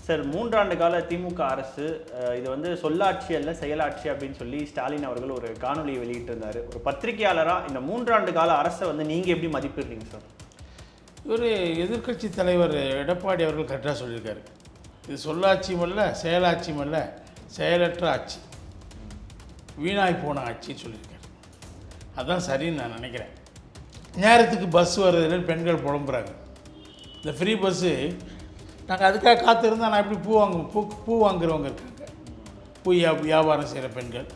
Sir 3 ஆண்டு கால திமுக அரசு இது வந்து சொல்லாட்சி அல்ல செயலாட்சி அப்படின்னு சொல்லி ஸ்டாலின் அவர்கள் ஒரு காணொலியை வெளியிட்டிருந்தார். ஒரு பத்திரிகையாளராக இந்த 3 ஆண்டு கால அரசை வந்து நீங்கள் எப்படி மதிப்பிடுறீங்க சார்? ஒரு எதிர்க்கட்சி தலைவர் எடப்பாடி அவர்கள் கரெக்டாக சொல்லியிருக்காரு. இது சொல்லாட்சியும் அல்ல செயலாட்சியும் அல்ல, செயலற்ற ஆட்சி, வீணாய் போன ஆட்சின்னு சொல்லியிருக்காரு. அதுதான் சரின்னு நான் நினைக்கிறேன். நேரத்துக்கு பஸ் வர்றதுன்னு பெண்கள் புலம்புறாங்க. இந்த ஃப்ரீ பஸ்ஸு நாங்கள் அதுக்காக காத்திருந்தால் நான் எப்படி பூ வாங்குறவங்க இருக்காங்க, பூ வியாபாரம் செய்கிற பெண்கள்,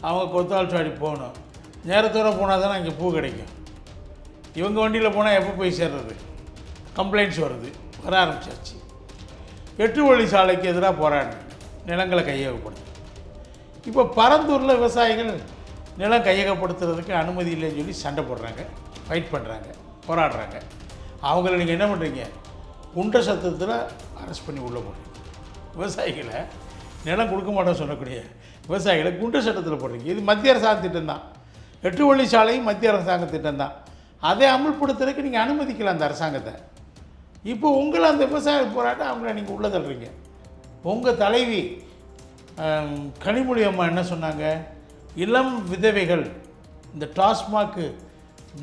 அவங்க கொத்தாள் சாடி போகணும். நேரத்தோடு போனால் தானே இங்கே பூ கிடைக்கும். இவங்க வண்டியில் போனால் எப்போ போய் சேர்றது? கம்ப்ளைண்ட்ஸ் வருது, வர ஆரம்பிச்சாச்சு. 8 வழி சாலைக்கு எதிராக போராடினாங்க, நிலங்களை கையகப்படுத்து. இப்போ பரந்தூரில் விவசாயிகள் நிலம் கையகப்படுத்துறதுக்கு அனுமதி இல்லைன்னு சொல்லி சண்டை போடுறாங்க, ஃபைட் பண்ணுறாங்க, போராடுறாங்க. அவங்கள நீங்கள் என்ன பண்ணுறீங்க? குண்ட சத்தத்தில் அரெஸ்ட் பண்ணி உள்ளே போடுறீங்க. விவசாயிகளை நிலம் கொடுக்க மாட்டோம் சொல்லக்கூடிய விவசாயிகளை குண்ட சட்டத்தில் போடுறீங்க. இது மத்திய அரசாங்க திட்டம் தான். 8 வழி சாலையும் மத்திய அரசாங்க திட்டம் தான். அதை அமல்படுத்துறதுக்கு நீங்கள் அனுமதிக்கலாம் அந்த அரசாங்கத்தை. இப்போ உங்களை அந்த விவசாய போராட்டம் அவங்கள நீங்கள் உள்ளே தள்ளுறீங்க. உங்கள் தலைவி கனிமொழி அம்மா என்ன சொன்னாங்க? இளம் விதவைகள், இந்த டாஸ்மாக்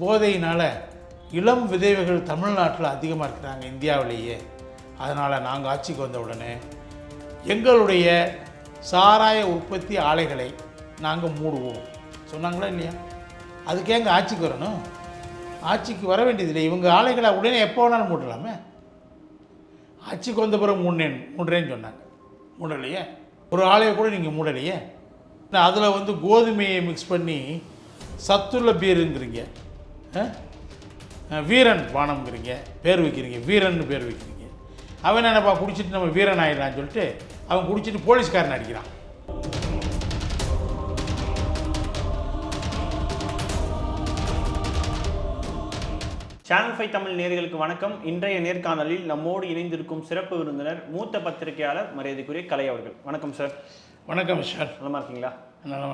போதையினால் இளம் விதவைகள் தமிழ்நாட்டில் அதிகமாக இருக்கிறாங்க இந்தியாவிலேயே. அதனால் நாங்கள் ஆட்சிக்கு வந்த உடனே எங்களுடைய சாராய உற்பத்தி ஆலைகளை நாங்கள் மூடுவோம் சொன்னாங்களா இல்லையா? அதுக்கு எங்கள் ஆட்சிக்கு வரணும்? ஆட்சிக்கு வர வேண்டியதில்லை. இவங்க ஆலைகளை உடனே எப்போ வேணாலும் மூடலாமே. ஆட்சிக்கு வந்த பிறகு மூடுறேன்னு சொன்னாங்க, மூடலையே. ஒரு ஆலையை கூட நீங்கள் மூடலையே. அதில் வந்து கோதுமையை மிக்ஸ் பண்ணி சத்துள்ள பீருங்கிறீங்க, வீரன் பானம்ங்கிறீங்க, பேர் வைக்கிறீங்க, வீரன்னு பேர் வைக்கிறீங்க. அவன் என்னப்பா குடிச்சிட்டு நம்ம வீரன் ஆகிடலான்னு சொல்லிட்டு அவன் குடிச்சிட்டு போலீஸ்காரன் அடிக்கிறான். சேனல் 5 தமிழ் நேயர்களுக்கு வணக்கம். இன்றைய நேர்காணலில் நம்மோடு இணைந்திருக்கும் சிறப்பு விருந்தினர் மூத்த பத்திரிகையாளர் மரியாதைக்குரிய கலை அவர்கள். வணக்கம் சார். வணக்கம் சார். நலமா இருக்கீங்களா? நல்லா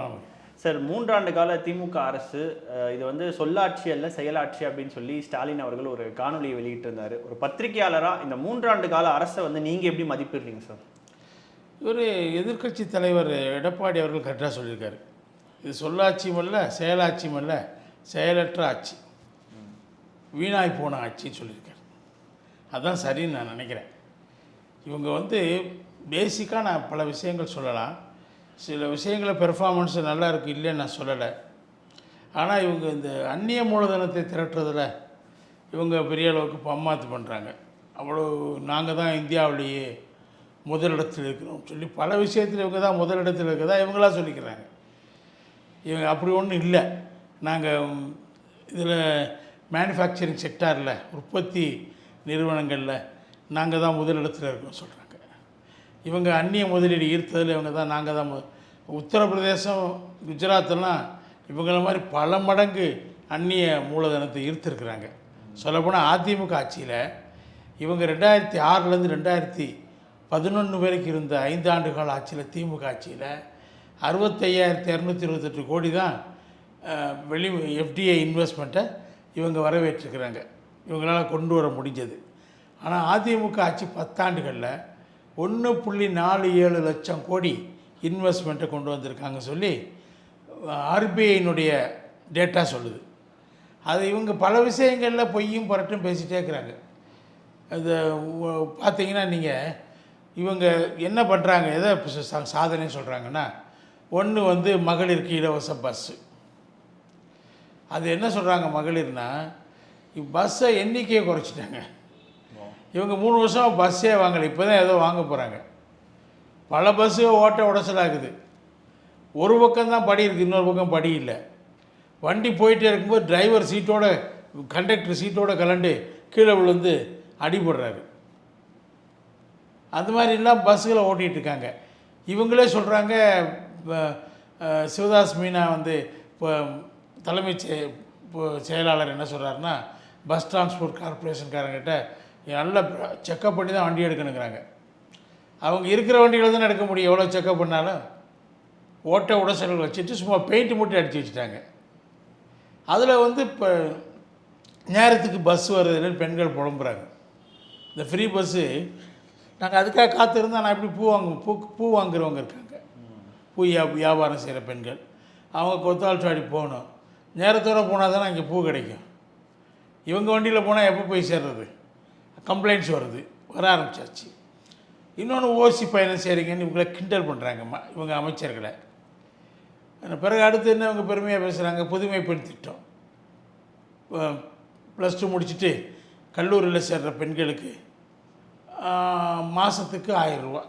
சார். 3 ஆண்டு கால திமுக அரசு இது வந்து சொல்லாட்சி அல்ல செயலாட்சி அப்படின்னு சொல்லி ஸ்டாலின் அவர்கள் ஒரு காணொலியை வெளியிட்டிருந்தார். ஒரு பத்திரிகையாளராக இந்த 3 ஆண்டு கால அரசை வந்து நீங்கள் எப்படி மதிப்பிடுறீங்க சார்? ஒரு எதிர்க்கட்சி தலைவர் எடப்பாடி அவர்கள் கரெக்டாக சொல்லியிருக்காரு. இது சொல்லாட்சியும் அல்ல செயலாட்சியும் அல்ல, செயலற்ற ஆட்சி, வீணாய் போன ஆட்சின்னு சொல்லியிருக்காரு. அதுதான் சரின்னு நான் நினைக்கிறேன். இவங்க வந்து பேசிக்காக நான் பல விஷயங்கள் சொல்லலாம். சில விஷயங்களை பெர்ஃபார்மன்ஸு நல்லா இருக்குது, இல்லைன்னு நான் சொல்லலை. ஆனால் இவங்க இந்த அந்நிய மூலதனத்தை திரட்டுறதில் இவங்க பெரிய அளவுக்கு பம்மாத்து பண்ணுறாங்க. அவ்வளோ நாங்கள் தான் இந்தியாவிலேயே முதலிடத்தில் இருக்கிறோம் சொல்லி பல விஷயத்தில் இவங்க தான் முதலிடத்தில் இருக்கிறதா இவங்களாம் சொல்லிக்கிறாங்க. இவங்க அப்படி ஒன்றும் இல்லை. நாங்கள் இதில் மேனுஃபேக்சரிங் செக்டாரில், உற்பத்தி நிறுவனங்களில் நாங்கள் தான் முதலிடத்தில் இருக்கோம் சொல்கிறாங்க. இவங்க அந்நிய முதலீடு ஈர்த்ததில் இவங்க தான், நாங்கள் தான் உத்தரப்பிரதேசம், குஜராத்தெல்லாம் இவங்கள மாதிரி பல மடங்கு அந்நிய மூலதனத்தை ஈர்த்திருக்கிறாங்க. சொல்லப்போனால் அதிமுக ஆட்சியில் இவங்க 2006லேருந்து 2011 வரைக்கும் இருந்த 5 ஆண்டு கால ஆட்சியில், திமுக ஆட்சியில் 65,228 கோடி தான் எஃப்டிஐ இன்வெஸ்ட்மெண்ட்டை இவங்க வரவேற்றிருக்கிறாங்க. இவங்களால் கொண்டு வர முடிஞ்சது. ஆனால் அதிமுக ஆட்சி 10 ஆண்டுகளில் 1.47 லட்சம் கோடி இன்வெஸ்ட்மெண்ட்டை கொண்டு வந்திருக்காங்க சொல்லி ஆர்பிஐனுடைய டேட்டா சொல்லுது. அது இவங்க பல விஷயங்களில் பொய்யும் புரட்டும் பேசிகிட்டே இருக்கிறாங்க. அது பார்த்தீங்கன்னா நீங்கள் இவங்க என்ன பண்ணுறாங்க, எதை சாதனை சொல்கிறாங்கன்னா, ஒன்று வந்து மகளிருக்கு இலவச பஸ்ஸு. அது என்ன சொல்கிறாங்க, மகளிர்னா பஸ்ஸை எண்ணிக்கையை குறைச்சிட்டாங்க. இவங்க 3 வருஷம் பஸ்ஸே வாங்கலை, இப்போ தான் ஏதோ வாங்க போகிறாங்க. பல பஸ்ஸு ஓட்ட உடச்சலாகுது. ஒரு பக்கம்தான் படி இருக்குது, இன்னொரு பக்கம் படி இல்லை. வண்டி போயிட்டே இருக்கும்போது டிரைவர் சீட்டோட, கண்டக்டர் சீட்டோட கலண்டு கீழே விழுந்து அடிபடுறாரு. அது மாதிரிலாம் பஸ்ஸுகளை ஓட்டிகிட்டு இருக்காங்க. இவங்களே சொல்கிறாங்க. சிவதாஸ் மீனா வந்து இப்போ தலைமை செயலாளர் என்ன சொல்கிறாருன்னா, பஸ் டிரான்ஸ்போர்ட் கார்பரேஷன்காரங்கிட்ட நல்லா செக்கப் பண்ணி தான் வண்டி எடுக்கணுங்கிறாங்க. அவங்க இருக்கிற வண்டிகளை தான் எடுக்க முடியும். எவ்வளோ செக்கப் பண்ணாலும் ஓட்ட உடசல்கள் வச்சுட்டு சும்மா பெயிண்ட் மட்டும் அடித்து வச்சுட்டாங்க. அதில் வந்து இப்போ நேரத்துக்கு பஸ் வருதுன்னு பெண்கள் புலம்புறாங்க. இந்த ஃப்ரீ பஸ்ஸு நாங்கள் அதுக்காக காத்திருந்தால் நான் எப்படி பூ வாங்குறவங்க இருக்காங்க, பூ வியாபாரம் செய்கிற பெண்கள், அவங்க கொத்தாள் சாடி போகணும், நேரத்தோடு போனால் தானே அங்கே பூ கிடைக்கும். இவங்க வண்டியில் போனால் எப்போ போய் சேர்றது? கம்ப்ளைண்ட்ஸ் வருது, வர ஆரம்பிச்சாச்சு. இன்னொன்று ஓசி பயணம் செய்கிறீங்கன்னு இவங்களை கிண்டல் பண்ணுறாங்க இவங்க அமைச்சர்களை. பிறகு அடுத்து என்ன இவங்க பெருமையாக பேசுகிறாங்க, புதுமை பெண் திட்டம். +2 முடிச்சுட்டு கல்லூரியில் சேர்கிற பெண்களுக்கு மாதத்துக்கு 1000 ரூபா,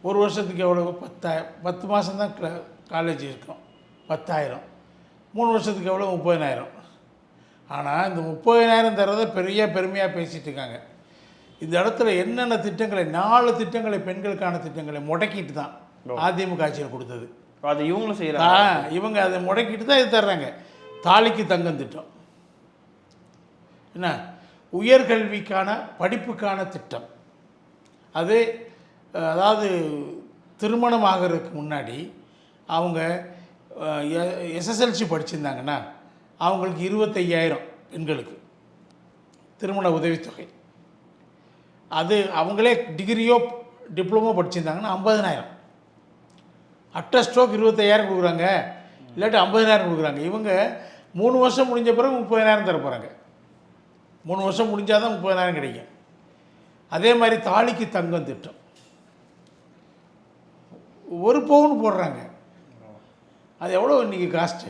ஒரு வருஷத்துக்கு எவ்வளோ? 10,000. 10 மாதம்தான் காலேஜ் இருக்கும், 10,000. 3 வருஷத்துக்கு எவ்வளோ? 30,000. ஆனால் இந்த 30,000 தரதை பெரிய பெருமையாக பேசிகிட்டு இருக்காங்க. இந்த இடத்துல என்னென்ன திட்டங்களை, 4 திட்டங்களை, பெண்களுக்கான திட்டங்களை முடக்கிட்டு தான் அதிமுக ஆட்சியில் கொடுத்தது. அது இவங்களும் செய்கிறாங்க. இவங்க அதை முடக்கிட்டு தான் இது தர்றாங்க. தாலிக்கு தங்கம் திட்டம், என்ன உயர்கல்விக்கான படிப்புக்கான திட்டம். அது அதாவது திருமணம் ஆகிறதுக்கு முன்னாடி அவங்க எஸ்எஸ்எல்சி படிச்சிருந்தாங்கன்னா அவங்களுக்கு 25,000 பெண்களுக்கு திருமண உதவித்தொகை. அது அவங்களே டிகிரியோ டிப்ளமோ படிச்சிருந்தாங்கன்னா 50,000. அட்ட ஸ்ட்ரோக் 25,000 கொடுக்குறாங்க, இல்லாட்டி 50,000 கொடுக்குறாங்க. இவங்க 3 வருஷம் முடிஞ்ச பிறகு 30,000 தர போகிறாங்க. 3 வருஷம் முடிஞ்சால் தான் 30,000 கிடைக்கும். அதே மாதிரி தாலிக்கு தங்கம் திட்டம் 1 பவுன் போடுறாங்க. அது எவ்வளோ இன்றைக்கி காஸ்ட்டு?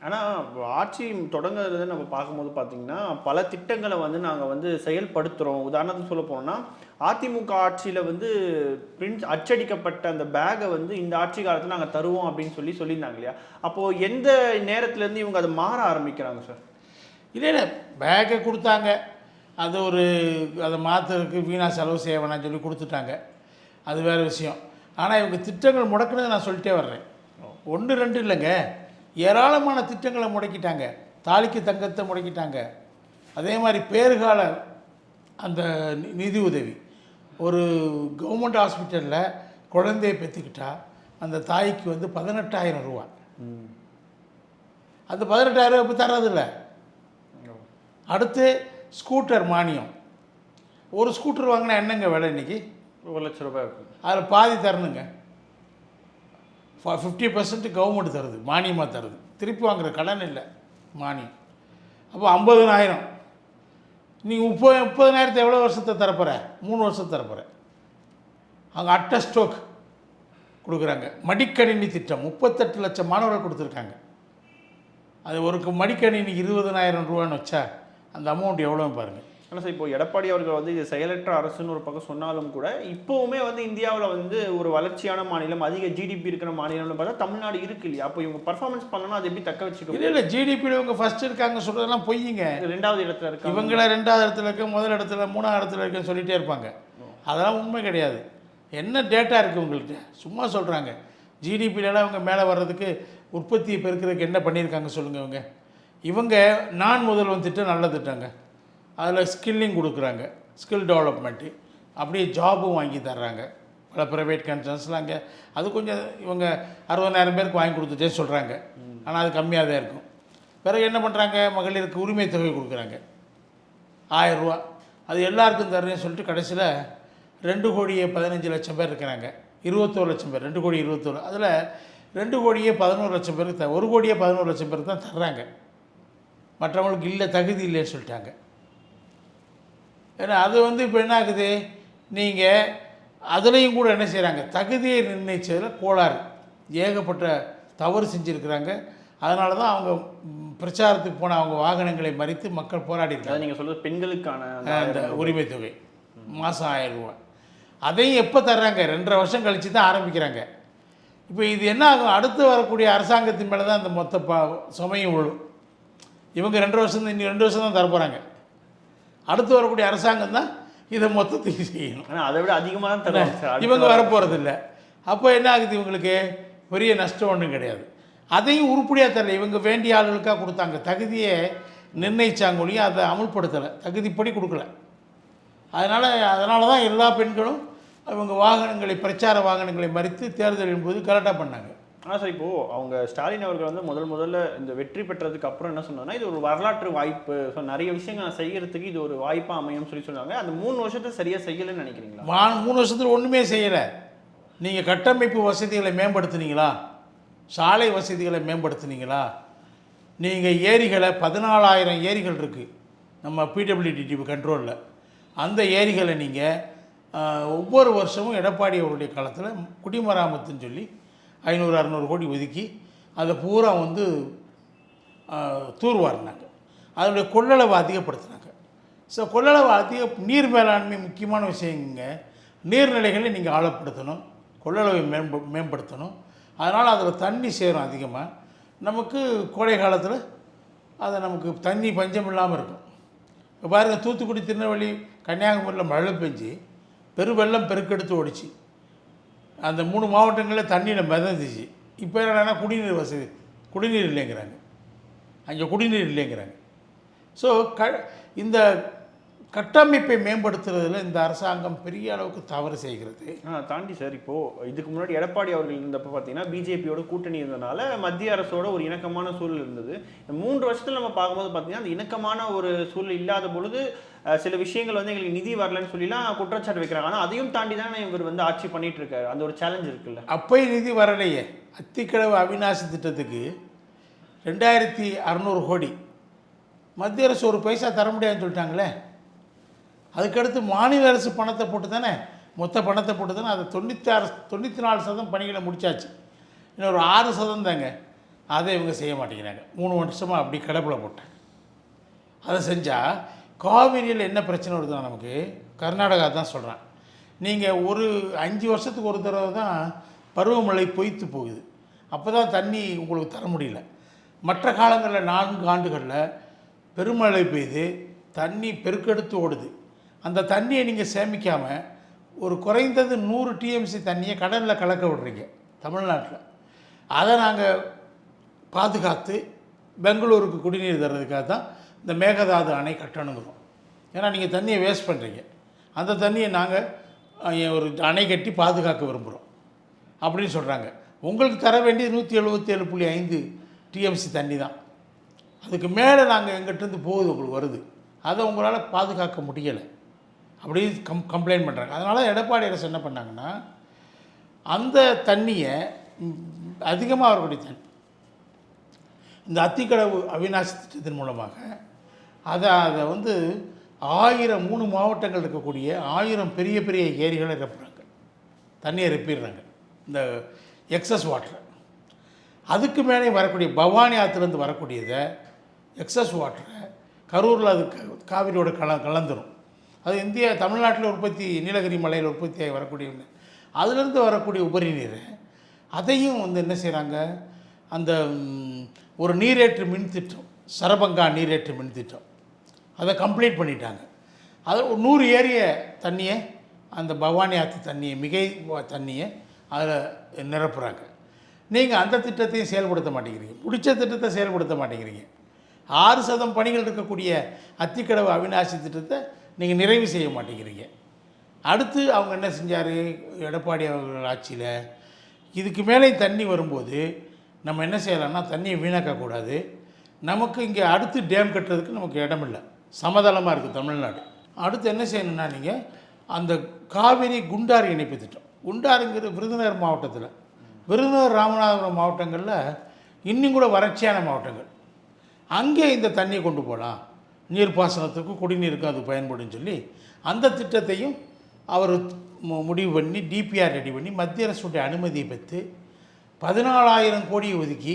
ஆனால் ஆட்சி தொடங்குறது நம்ம பார்க்கும்போது பார்த்திங்கன்னா பல திட்டங்களை வந்து நாங்கள் வந்து செயல்படுத்துகிறோம். உதாரணத்துக்கு சொல்ல போனோம்னா அதிமுக ஆட்சியில் வந்து பிரிண்ட் அச்சடிக்கப்பட்ட அந்த பேக்கை வந்து இந்த ஆட்சி காலத்தில் நாங்கள் தருவோம் அப்படின்னு சொல்லியிருந்தாங்க இல்லையா? அப்போது எந்த நேரத்துலேருந்து இவங்க அதை மாற ஆரம்பிக்கிறாங்க சார்? இல்லை பேக்கை கொடுத்தாங்க, அது அதை மாற்றுறதுக்கு வீணாக செலவு செய்ய வேணாம்னு சொல்லி கொடுத்துட்டாங்க, அது வேறு விஷயம். ஆனால் இவங்க திட்டங்கள் முடக்குனது நான் சொல்லிட்டே வர்றேன். 1 2 இல்லைங்க, ஏராளமான திட்டங்களை முடக்கிட்டாங்க. தாலிக்கு தங்கத்தை முடக்கிட்டாங்க. அதே மாதிரி பேறுகால அந்த நிதி உதவி, ஒரு கவர்மெண்ட் ஹாஸ்பிட்டலில் குழந்தையை பெற்றுக்கிட்டா அந்த தாய்க்கு வந்து 18,000 ரூபா. அந்த 18,000 ரூபா இப்போ தர்றதில்லை. அடுத்து ஸ்கூட்டர் மானியம். ஒரு ஸ்கூட்டர் வாங்கினா என்னங்க விலை இன்றைக்கி? 1,00,000 ரூபாய் இருக்குது. அதில் பாதி தரணுங்க. 50% கவர்மெண்ட் தருது, மானியமாக தருது. திருப்பி வாங்குகிற கடன் இல்லை, மானியம். அப்போ 50,000. நீங்கள் 30,000 எவ்வளோ வருஷத்தை தரப்போகிற? 3 வருஷத்தை தரப்போகிற. அங்கே அட்ட ஸ்ட்ரோக் கொடுக்குறாங்க. மடிக்கணினி திட்டம் 38 லட்சம் மாணவர்கள் கொடுத்துருக்காங்க. அது ஒரு மடிக்கணினி 20,000 ரூபான்னு வச்சா அந்த அமௌண்ட் எவ்வளோன்னு பாருங்கள். ஆனால் சார் இப்போ எடப்பாடி அவர்கள் வந்து இது செயலற்ற அரசுன்னு ஒரு பக்கம் சொன்னாலும் கூட இப்போவுமே வந்து இந்தியாவில் வந்து ஒரு வளர்ச்சியான மாநிலம், அதிக ஜிடிபி இருக்கிற மாநிலம்னு பார்த்தா தமிழ்நாடு இருக்கு இல்லையா? அப்போ இவங்க பர்ஃபார்மன்ஸ் பண்ணணும், அது எப்படி தக்க வச்சுக்கணும்? இல்லை ஜிடிபியில் இவங்க ஃபஸ்ட் இருக்காங்க சொல்கிறதெல்லாம் பொய்யுங்க. 2வது இடத்துல இருக்காங்க. இவங்கள 2வது இடத்துல இருக்க, முதல் இடத்துல, 3வது இடத்துல இருக்குன்னு சொல்லிகிட்டே இருப்பாங்க. அதெல்லாம் உண்மை கிடையாது. என்ன டேட்டா இருக்குது உங்கள்கிட்ட? சும்மா சொல்கிறாங்க. ஜிடிபியிலலாம் இவங்க மேலே வர்றதுக்கு, உற்பத்தியை பெருக்கிறதுக்கு என்ன பண்ணியிருக்காங்க சொல்லுங்கள். இவங்க நான் முதல்வன் திட்டம் நல்ல திட்டங்க. அதில் ஸ்கில்லிங் கொடுக்குறாங்க, ஸ்கில் டெவலப்மெண்ட்டு, அப்படியே ஜாபும் வாங்கி தர்றாங்க. பல ப்ரைவேட் கன்சர்ன்ஸ்லாம் அங்கே அது கொஞ்சம் இவங்க 60,000 பேருக்கு வாங்கி கொடுத்துட்டே சொல்கிறாங்க. ஆனால் அது கம்மியாக தான் இருக்கும். பிறகு என்ன பண்ணுறாங்க, மகளிருக்கு உரிமை தொகை கொடுக்குறாங்க 1000 ரூபா. அது எல்லாருக்கும் தர்றேன்னு சொல்லிட்டு கடைசியில் 2,15,00,000 பேர் இருக்கிறாங்க. 21,00,000 பேர், 2,21,00,000. அதில் 2,11,00,000 பேருக்கு 1,11,00,000 பேருக்கு தான் தர்றாங்க. மற்றவங்களுக்கு இல்லை, தகுதி இல்லைன்னு சொல்லிட்டாங்க. ஏன்னா அது வந்து இப்போ என்ன ஆகுது, நீங்கள் அதுலேயும் கூட என்ன செய்கிறாங்க, தகுதியை நிர்ணயிச்சதில் கோளாறு, ஏகப்பட்ட தவறு செஞ்சுருக்கிறாங்க. அதனால தான் அவங்க பிரச்சாரத்துக்கு போன அவங்க வாகனங்களை மறித்து மக்கள் போராடிருக்காங்க. நீங்கள் சொல்கிறது பெண்களுக்கான அந்த உரிமை தொகை மாதம் 1000 ரூபா. அதையும் எப்போ தர்றாங்க? 2.5 வருஷம் கழித்து தான் ஆரம்பிக்கிறாங்க. இப்போ இது என்ன ஆகும், அடுத்து வரக்கூடிய அரசாங்கத்தின் மேலே தான் அந்த மொத்த சுமையும் விழும். இவங்க 2 வருஷம் தான், இன்னும் 2 வருஷம் தான் தரப்போகிறாங்க. அடுத்து வரக்கூடிய அரசாங்கம் தான் இதை மொத்தத்தையும் செய்யணும். ஆனால் அதை விட அதிகமாக தான் தருவாங்க. இவங்க வரப்போகிறது இல்லை. அப்போ என்ன ஆகுது, இவங்களுக்கு பெரிய நஷ்டம் ஒன்றும் கிடையாது. அதையும் உருப்படியாக தரல. இவங்க வேண்டிய ஆளுகளுக்காக கொடுத்தாங்க, தகுதியை நிர்ணயித்தாங்க ஒழிய அதை அமுல்படுத்தலை, தகுதிப்படி கொடுக்கல. அதனால தான் எல்லா பெண்களும் அவங்க வாகனங்களை, பிரச்சார வாகனங்களை மறித்து தேர்தலின் போது கலட்டாக பண்ணாங்க. ஆனால் சார் இப்போது அவங்க ஸ்டாலின் அவர்கள் வந்து முதல்ல இந்த வெற்றி பெற்றதுக்கு அப்புறம் என்ன சொன்னாங்கன்னா இது ஒரு வரலாற்று வாய்ப்பு, ஸோ நிறைய விஷயங்கள் நான் செய்யறதுக்கு இது ஒரு வாய்ப்பாக அமையும்னு சொன்னாங்க. அந்த 3 வருஷத்தை சரியாக செய்யலைன்னு நினைக்கிறீங்களா? 3 வருஷத்தில் ஒன்றுமே செய்யலை. நீங்கள் கட்டமைப்பு வசதிகளை மேம்படுத்துனீங்களா? சாலை வசதிகளை மேம்படுத்துனீங்களா? நீங்கள் ஏரிகளை 14,000 ஏரிகள் இருக்குது நம்ம பிடபிள்யூடி கண்ட்ரோலில். அந்த ஏரிகளை நீங்கள் ஒவ்வொரு வருஷமும் எடப்பாடி அவருடைய காலத்தில் குடிமராமத்துன்னு சொல்லி 500-600 கோடி ஒதுக்கி அதை பூரா வந்து தூர்வாரினாங்க. அதனுடைய கொள்ளளவை அதிகப்படுத்தினாங்க. ஸோ கொள்ளளவு நீர் மேலாண்மை முக்கியமான விஷயங்க. நீர்நிலைகளை நீங்கள் ஆழப்படுத்தணும், கொள்ளளவை மேம்படுத்தணும். அதனால் அதில் தண்ணி சேரும் அதிகமாக. நமக்கு கோடை காலத்தில் அதை நமக்கு தண்ணி பஞ்சம் இல்லாமல் இருக்கும். இப்போ பாருங்கள், தூத்துக்குடி, திருநெல்வேலி, கன்னியாகுமரியில் மழை பெஞ்சு பெருவெள்ளம் பெருக்கெடுத்து ஓடிச்சு. அந்த 3 மாவட்டங்களில் தண்ணியில் மிதந்துச்சு. இப்போ என்னென்னா குடிநீர் இல்லைங்கிறாங்க. அங்கே குடிநீர் இல்லைங்கிறாங்க. ஸோ இந்த கட்டமைப்பை மேம்படுத்துறதுல இந்த அரசாங்கம் பெரிய அளவுக்கு தவறு செய்கிறது. தாண்டி சார், இப்போது இதுக்கு முன்னாடி எடப்பாடி அவர்கள் இருந்தப்போ பார்த்தீங்கன்னா பிஜேபியோட கூட்டணி இருந்தனால மத்திய அரசோட ஒரு இணக்கமான சூழல் இருந்தது. இந்த 3 வருஷத்தில் நம்ம பார்க்கும்போது பார்த்தீங்கன்னா அந்த இணக்கமான ஒரு சூழல் இல்லாத பொழுது சில விஷயங்கள் வந்து எங்களுக்கு நிதி வரலன்னு சொல்லிலாம் குற்றச்சாட்டு வைக்கிறாங்க. ஆனால் அதையும் தாண்டி தானே இவர் வந்து ஆட்சி பண்ணிட்டு இருக்காரு. அந்த ஒரு சேலஞ்ச் இருக்குல்ல. அப்போயும் நிதி வரலையே. அத்திக்கடவு அவிநாசி திட்டத்துக்கு 2,600 கோடி மத்திய அரசு ஒரு பைசா தர முடியாதுன்னு சொல்லிட்டாங்களே. அதுக்கடுத்து மாநில அரசு பணத்தை போட்டு தானே, மொத்த பணத்தை போட்டு தானே அதை 94% பணிகளை முடித்தாச்சு. இன்னும் ஒரு 6% தாங்க அதை இவங்க செய்ய மாட்டேங்கிறாங்க. 3 வருஷமாக அப்படி கடப்பில் போட்டாங்க. அதை செஞ்சால் காவிரியில் என்ன பிரச்சனை வருதுன்னா, நமக்கு கர்நாடகா தான் சொல்கிறான், நீங்கள் ஒரு 5 வருஷத்துக்கு ஒரு தடவை தான் பருவமழை பொய்த்து போகுது. அப்போ தான் தண்ணி உங்களுக்கு தர முடியல. மற்ற காலங்களில் 4 ஆண்டுகளில் பெருமழை பெய்து தண்ணி பெருக்கெடுத்து ஓடுது. அந்த தண்ணியை நீங்கள் சேமிக்காமல் ஒரு குறைந்தது 100 டிஎம்சி தண்ணியை கடலில் கலக்க விடுறீங்க தமிழ்நாட்டில். அதை நாங்கள் பாதுகாத்து பெங்களூருக்கு குடிநீர் தர்றதுக்காக தான் இந்த மேகதாது அணை கட்டணுங்கிறோம். ஏன்னா நீங்கள் தண்ணியை வேஸ்ட் பண்ணுறீங்க. அந்த தண்ணியை நாங்கள் ஒரு அணை கட்டி பாதுகாக்க விரும்புகிறோம் அப்படின்னு சொல்கிறாங்க. உங்களுக்கு தர வேண்டியது 177.5 டிஎம்சி தண்ணி தான். அதுக்கு மேலே நாங்கள் எங்கிட்டேருந்து போகுது, உங்களுக்கு வருது, அதை உங்களால் பாதுகாக்க முடியலை அப்படின்னு கம்ப்ளைண்ட் பண்ணுறாங்க. அதனால் எடப்பாடி அரசு என்ன பண்ணாங்கன்னா, அந்த தண்ணியை அதிகமாக வரக்கூடிய தண்ணி இந்த அத்திக்கடவு அவிநாசி திட்டத்தின் மூலமாக அதை வந்து 3 மாவட்டங்கள் இருக்கக்கூடிய 1000 பெரிய பெரிய ஏரிகளை ரெப்புறாங்க, தண்ணியை ரெப்பிடுறாங்க இந்த எக்ஸஸ் வாட்டரை. அதுக்கு மேலே வரக்கூடிய பவானி ஆற்றுலேருந்து வரக்கூடியதை எக்ஸஸ் வாட்டரை கரூரில் அது காவிரியோட கலந்துரும். அது தமிழ்நாட்டில் உற்பத்தி, நீலகிரி மலையில் உற்பத்தியாகி வரக்கூடிய அதுலேருந்து வரக்கூடிய உபரி நீரை அதையும் வந்து என்ன செய்கிறாங்க, அந்த ஒரு நீரேற்று மின் திட்டம், சரபங்கா நீரேற்று மின் திட்டம், அதை கம்ப்ளீட் பண்ணிட்டாங்க. அது 100 ஏரிய தண்ணியை, அந்த பவானி ஆற்று தண்ணியை, மிகை தண்ணியை அதில் நிரப்புகிறாங்க. நீங்கள் அந்த திட்டத்தையும் செயல்படுத்த மாட்டேங்கிறீங்க, பிடிச்ச திட்டத்தை செயல்படுத்த மாட்டேங்கிறீங்க. 6% பணிகள் இருக்கக்கூடிய அத்திக்கடவு அவிநாசி திட்டத்தை நீங்கள் நிறைவு செய்ய மாட்டேங்கிறீங்க. அடுத்து அவங்க என்ன செஞ்சார், எடப்பாடி அவர்கள் ஆட்சியில் இதுக்கு மேலே தண்ணி வரும்போது நம்ம என்ன செய்யலாம்னா, தண்ணியை வீணாக்கக்கூடாது. நமக்கு இங்கே அடுத்து டேம் கட்டுறதுக்கு நமக்கு இடம் இல்லை, சமதளமாக இருக்குது தமிழ்நாடு. அடுத்து என்ன செய்யணும்னா, நீங்கள் அந்த காவிரி குண்டாறு இணைப்பு திட்டம், குண்டாறுங்கிற விருதுநகர் மாவட்டத்தில், விருதுநகர் ராமநாதபுரம் மாவட்டங்களில் இன்னும் கூட வறட்சியான மாவட்டங்கள், அங்கே இந்த தண்ணியை கொண்டு போகலாம், நீர்ப்பாசனத்துக்கும் குடிநீருக்கும் அது பயன்படும் சொல்லி அந்த திட்டத்தையும் அவர் முடிவு பண்ணி டிபிஆர் ரெடி பண்ணி மத்திய அரசுடைய அனுமதியை பெற்று 14,000 கோடியை ஒதுக்கி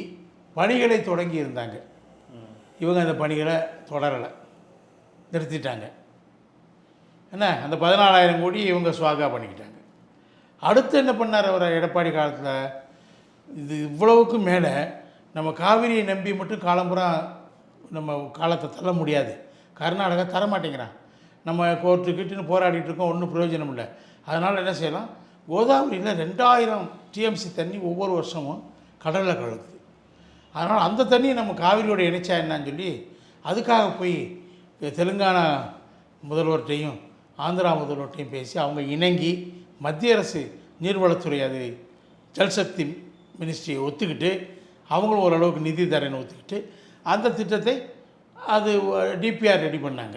பணிகளை தொடங்கி இருந்தாங்க. இவங்க அந்த பணிகளை தொடரலை, நிறுத்திட்டாங்க. என்ன, அந்த 14,000 கோடி இவங்க சுவாகா பண்ணிக்கிட்டாங்க. அடுத்து என்ன பண்ணார் அவர் எடப்பாடி காலத்தில், இது இவ்வளவுக்கு மேலே நம்ம காவிரியை நம்பி மட்டும் காலம்புறா நம்ம காலத்தை தள்ள முடியாது, கர்நாடகா தரமாட்டேங்கிறான், நம்ம கோர்ட்டுக்கிட்டுன்னு போராடிட்டு இருக்கோம், ஒன்றும் பிரயோஜனம் இல்லை. அதனால் என்ன செய்யலாம், கோதாவரியில் 2000 டிஎம்சி தண்ணி ஒவ்வொரு வருஷமும் கடலில் கலக்குது. அதனால் அந்த தண்ணியை நம்ம காவிரியோட இணைச்சா என்னான்னு சொல்லி அதுக்காக போய் தெலுங்கானா முதல்வர்கிட்டையும் ஆந்திரா முதல்வர்கிட்டையும் பேசி அவங்க இணங்கி மத்திய அரசு நீர்வளத்துறை, அது ஜல்சக்தி மினிஸ்ட்ரியை ஒத்துக்கிட்டு அவங்களும் ஓரளவுக்கு நிதி தரேன்னு ஒத்துக்கிட்டு அந்த திட்டத்தை அது டிபிஆர் ரெடி பண்ணாங்க.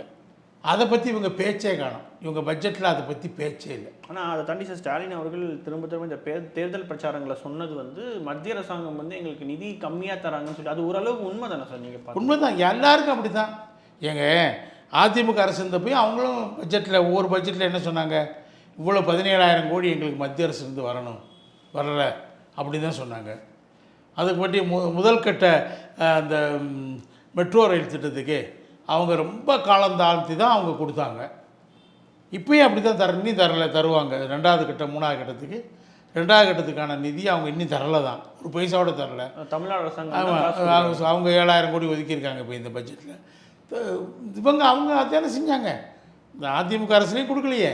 அதை பற்றி இவங்க பேச்சே காணும். இவங்க பட்ஜெட்டில் அதை பற்றி பேச்சே இல்லை. ஆனால் அதை தாண்டி சார் ஸ்டாலின் அவர்கள் திரும்ப திரும்ப இந்த தேர்தல் பிரச்சாரங்களை சொன்னது வந்து மத்திய அரசாங்கம் வந்து எங்களுக்கு நிதி கம்மியாக தராங்கன்னு சொல்லி, அது ஓரளவுக்கு உண்மை தானே சார்? நீங்கள் உண்மை தான், எல்லாருக்கும் அப்படி தான். எங்க அதிமுக அரசு இருந்த போய் அவங்களும் பட்ஜெட்டில் ஒவ்வொரு பட்ஜெட்டில் என்ன சொன்னாங்க, இவ்வளோ 17,000 கோடி எங்களுக்கு மத்திய அரசு இருந்து வரல அப்படி தான் சொன்னாங்க. அதுக்கு பற்றி முதல் கட்ட அந்த மெட்ரோ ரயில் திட்டத்துக்கு அவங்க ரொம்ப காலம் தாழ்த்தி தான் அவங்க கொடுத்தாங்க. இப்போயும் அப்படி தான் இன்னும் தருவாங்க. 2வது கட்டம் 3வது கட்டத்துக்கு 2வது கட்டத்துக்கான நிதி அவங்க இன்னும் தரலை தான், ஒரு பைசாவோட தரல. தமிழ்நாடு அரசாங்கம் அவங்க 7,000 கோடி ஒதுக்கியிருக்காங்க இப்போ இந்த பட்ஜெட்டில். அவங்க அதான செஞ்சாங்க. இந்த அதிமுக அரசுலேயும் கொடுக்கலையே.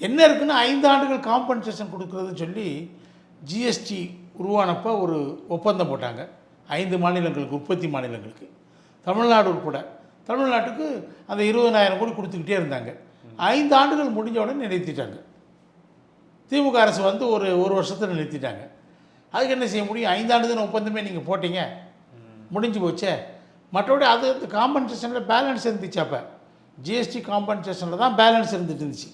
என்ன இருக்குன்னா 5 ஆண்டுகள் காம்பன்சேஷன் கொடுக்குறதுன்னு சொல்லி ஜிஎஸ்டி உருவானப்போ ஒரு ஒப்பந்தம் போட்டாங்க 5 மாநிலங்களுக்கு, உற்பத்தி மாநிலங்களுக்கு, தமிழ்நாடு உட்பட. தமிழ்நாட்டுக்கு அந்த 20,000 கோடி கொடுத்துக்கிட்டே இருந்தாங்க. 5 ஆண்டுகள் முடிஞ்ச உடனே நிறுத்திட்டாங்க. திமுக அரசு வந்து ஒரு வருஷத்தில் நிறுத்திட்டாங்க. அதுக்கு என்ன செய்ய முடியும்? 5 ஆண்டு தானே ஒப்பந்தமே நீங்கள் போட்டீங்க, முடிஞ்சு போச்சே. மற்றபடி அது காம்பன்சேஷனில் பேலன்ஸ் இருந்துச்சு. அப்போ ஜிஎஸ்டி காம்பன்சேஷனில் தான் பேலன்ஸ் இருந்துட்டு இருந்துச்சு.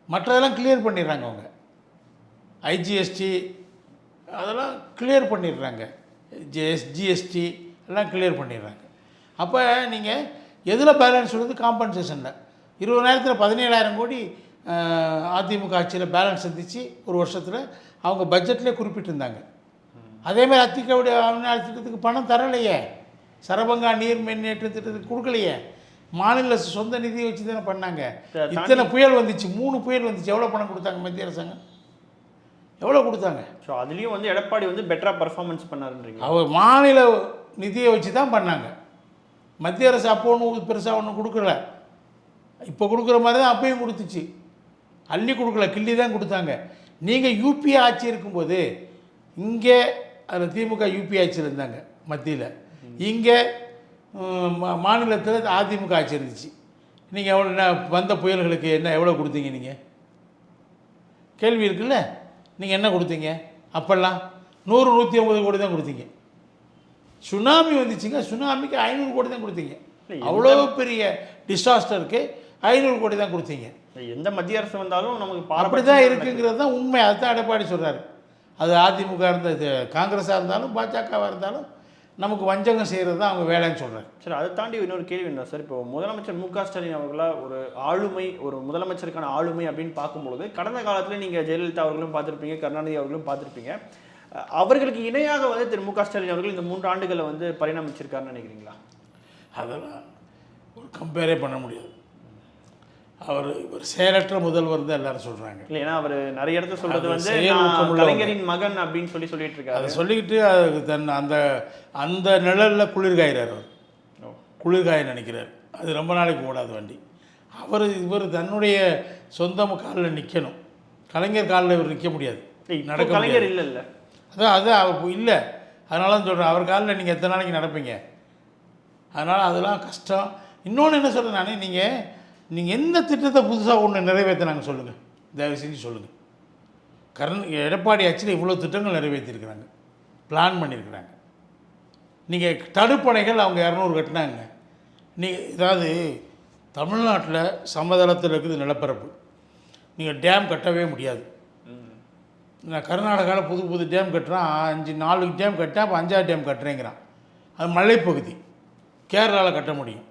மற்றதெல்லாம் கிளியர் பண்ணிடுறாங்க அவங்க. ஐஜிஎஸ்டி அதெல்லாம் கிளியர் பண்ணிடுறாங்க. ஜிஎஸ்டி எல்லாம் கிளியர் பண்ணிடுறாங்க. அப்போ நீங்கள் எதில் பேலன்ஸ் வருது? காம்பன்சேஷனில். 20,000 17,000 கோடி அதிமுக ஆட்சியில் பேலன்ஸ் இருந்துச்சு ஒரு வருஷத்தில். அவங்க பட்ஜெட்லேயே குறிப்பிட்டிருந்தாங்க. அதேமாதிரி அத்திக்கவுடைய திட்டத்துக்கு பணம் தரலையே. சரபங்கா நீர் மின்னேற்ற திட்டத்துக்கு கொடுக்கலையே. மாநில சொந்த நிதியை வச்சு தானே பண்ணாங்க. இத்தனை புயல் வந்துச்சு, 3 புயல் வந்துச்சு. எவ்வளோ பணம் கொடுத்தாங்க மத்திய அரசாங்கம்? எவ்வளோ கொடுத்தாங்க? ஸோ அதுலேயும் வந்து எடப்பாடி வந்து பெட்டராக பர்ஃபார்மன்ஸ் பண்ணாருன்றீங்க. அவர் மாநில நிதியை வச்சு தான் பண்ணாங்க. மத்திய அரசு அப்போ ஒன்றும் பெருசாக ஒன்றும் கொடுக்கல. இப்போ கொடுக்குற மாதிரி தான் அப்பயும் கொடுத்துச்சு. அள்ளி கொடுக்கல, கிள்ளி தான் கொடுத்தாங்க. நீங்கள் யூபிஏ ஆட்சி இருக்கும்போது இங்கே அந்த திமுக யூபிஏ ஆட்சியில் இருந்தாங்க மத்தியில், இங்கே மாநிலத்தில் அதிமுக ஆட்சி இருந்துச்சு. நீங்கள் எவ்வளோ வந்த புயல்களுக்கு எவ்வளோ கொடுத்தீங்க? நீங்கள் கேள்வி இருக்குல்ல. நீங்கள் என்ன கொடுத்தீங்க? அப்போல்லாம் 100-150 கோடி தான் கொடுத்தீங்க. சுனாமி வந்துச்சுங்க, சுனாமிக்கு 500 கோடி தான் கொடுத்தீங்க. அவ்வளோ பெரிய டிசாஸ்டருக்கு 500 கோடி தான் கொடுத்தீங்க. எந்த மத்திய அரசு வந்தாலும் நமக்கு அப்படி தான் இருக்குங்கிறது தான் உண்மை. அதுதான் எடப்பாடி சொல்கிறாரு. அது அதிமுக இருந்தது, காங்கிரஸாக இருந்தாலும் பாஜகவாக இருந்தாலும் நமக்கு வஞ்சகம் செய்கிறது தான் அவங்க வேலைன்னு சொல்கிறார். சரி, அதை தாண்டி இன்னொரு கேள்வி என்ன சார்? இப்போ முதலமைச்சர் மு.க. ஸ்டாலின் அவர்களாக ஒரு ஆளுமை, ஒரு முதலமைச்சருக்கான ஆளுமை அப்படின்னு பார்க்கும்பொழுது கடந்த காலத்தில் நீங்கள் ஜெயலலிதா அவர்களும் பார்த்துருப்பீங்க, கருணாநிதி அவர்களும் பார்த்துருப்பீங்க. அவர்களுக்கு இணையாக வந்து திரு மு.க. ஸ்டாலின் அவர்கள் இந்த 3 ஆண்டுகளை வந்து பரிணாமிச்சிருக்காருன்னு நினைக்கிறீங்களா? அதெல்லாம் ஒரு கம்பேரே பண்ண முடியாது. அவர் செயலற்ற முதல்வர் தான் எல்லாரும் சொல்கிறாங்க. இல்லை, ஏன்னா அவர் நிறைய இடத்துல சொல்கிறது வந்து கலைஞரின் மகன் அப்படின்னு சொல்லிட்டு இருக்காரு. அதை சொல்லிக்கிட்டு அதுக்கு அந்த நிழலில் குளிர்காயிறார். அவர் குளிர்காய நினைக்கிறார். அது ரொம்ப நாளைக்கு ஓடாது வண்டி. இவர் தன்னுடைய சொந்த காலில் நிற்கணும். கலைஞர் காலில் இவர் நிற்க முடியாது. நடக்க கலைஞர் இல்லை. அதான் இல்லை. அதனால தான் சொல்கிறேன், அவர் காலில் நீங்கள் எத்தனை நாளைக்கு நடப்பீங்க? அதனால் அதெல்லாம் கஷ்டம். இன்னொன்று என்ன சொல்கிறேன் நான், நீங்கள் எந்த திட்டத்தை புதுசாக ஒன்று நிறைவேற்றினாங்க சொல்லுங்கள், தயவு செஞ்சு சொல்லுங்கள். எடப்பாடி ஆட்சியில் இவ்வளோ திட்டங்கள் நிறைவேற்றிருக்கிறாங்க, பிளான் பண்ணியிருக்கிறாங்க. நீங்கள் தடுப்பணைகள் அவங்க 200 கட்டினாங்க. அதாவது தமிழ்நாட்டில் சமதளத்தில் இருக்குது நிலப்பரப்பு, நீங்கள் டேம் கட்டவே முடியாது. நான் கர்நாடகாவில் புது டேம் கட்டுறான், 4 டேம் கட்டினா அப்போ 5ஆவது டேம் கட்டுறேங்கிறான். அது மலைப்பகுதி, கேரளாவில் கட்ட முடியும்.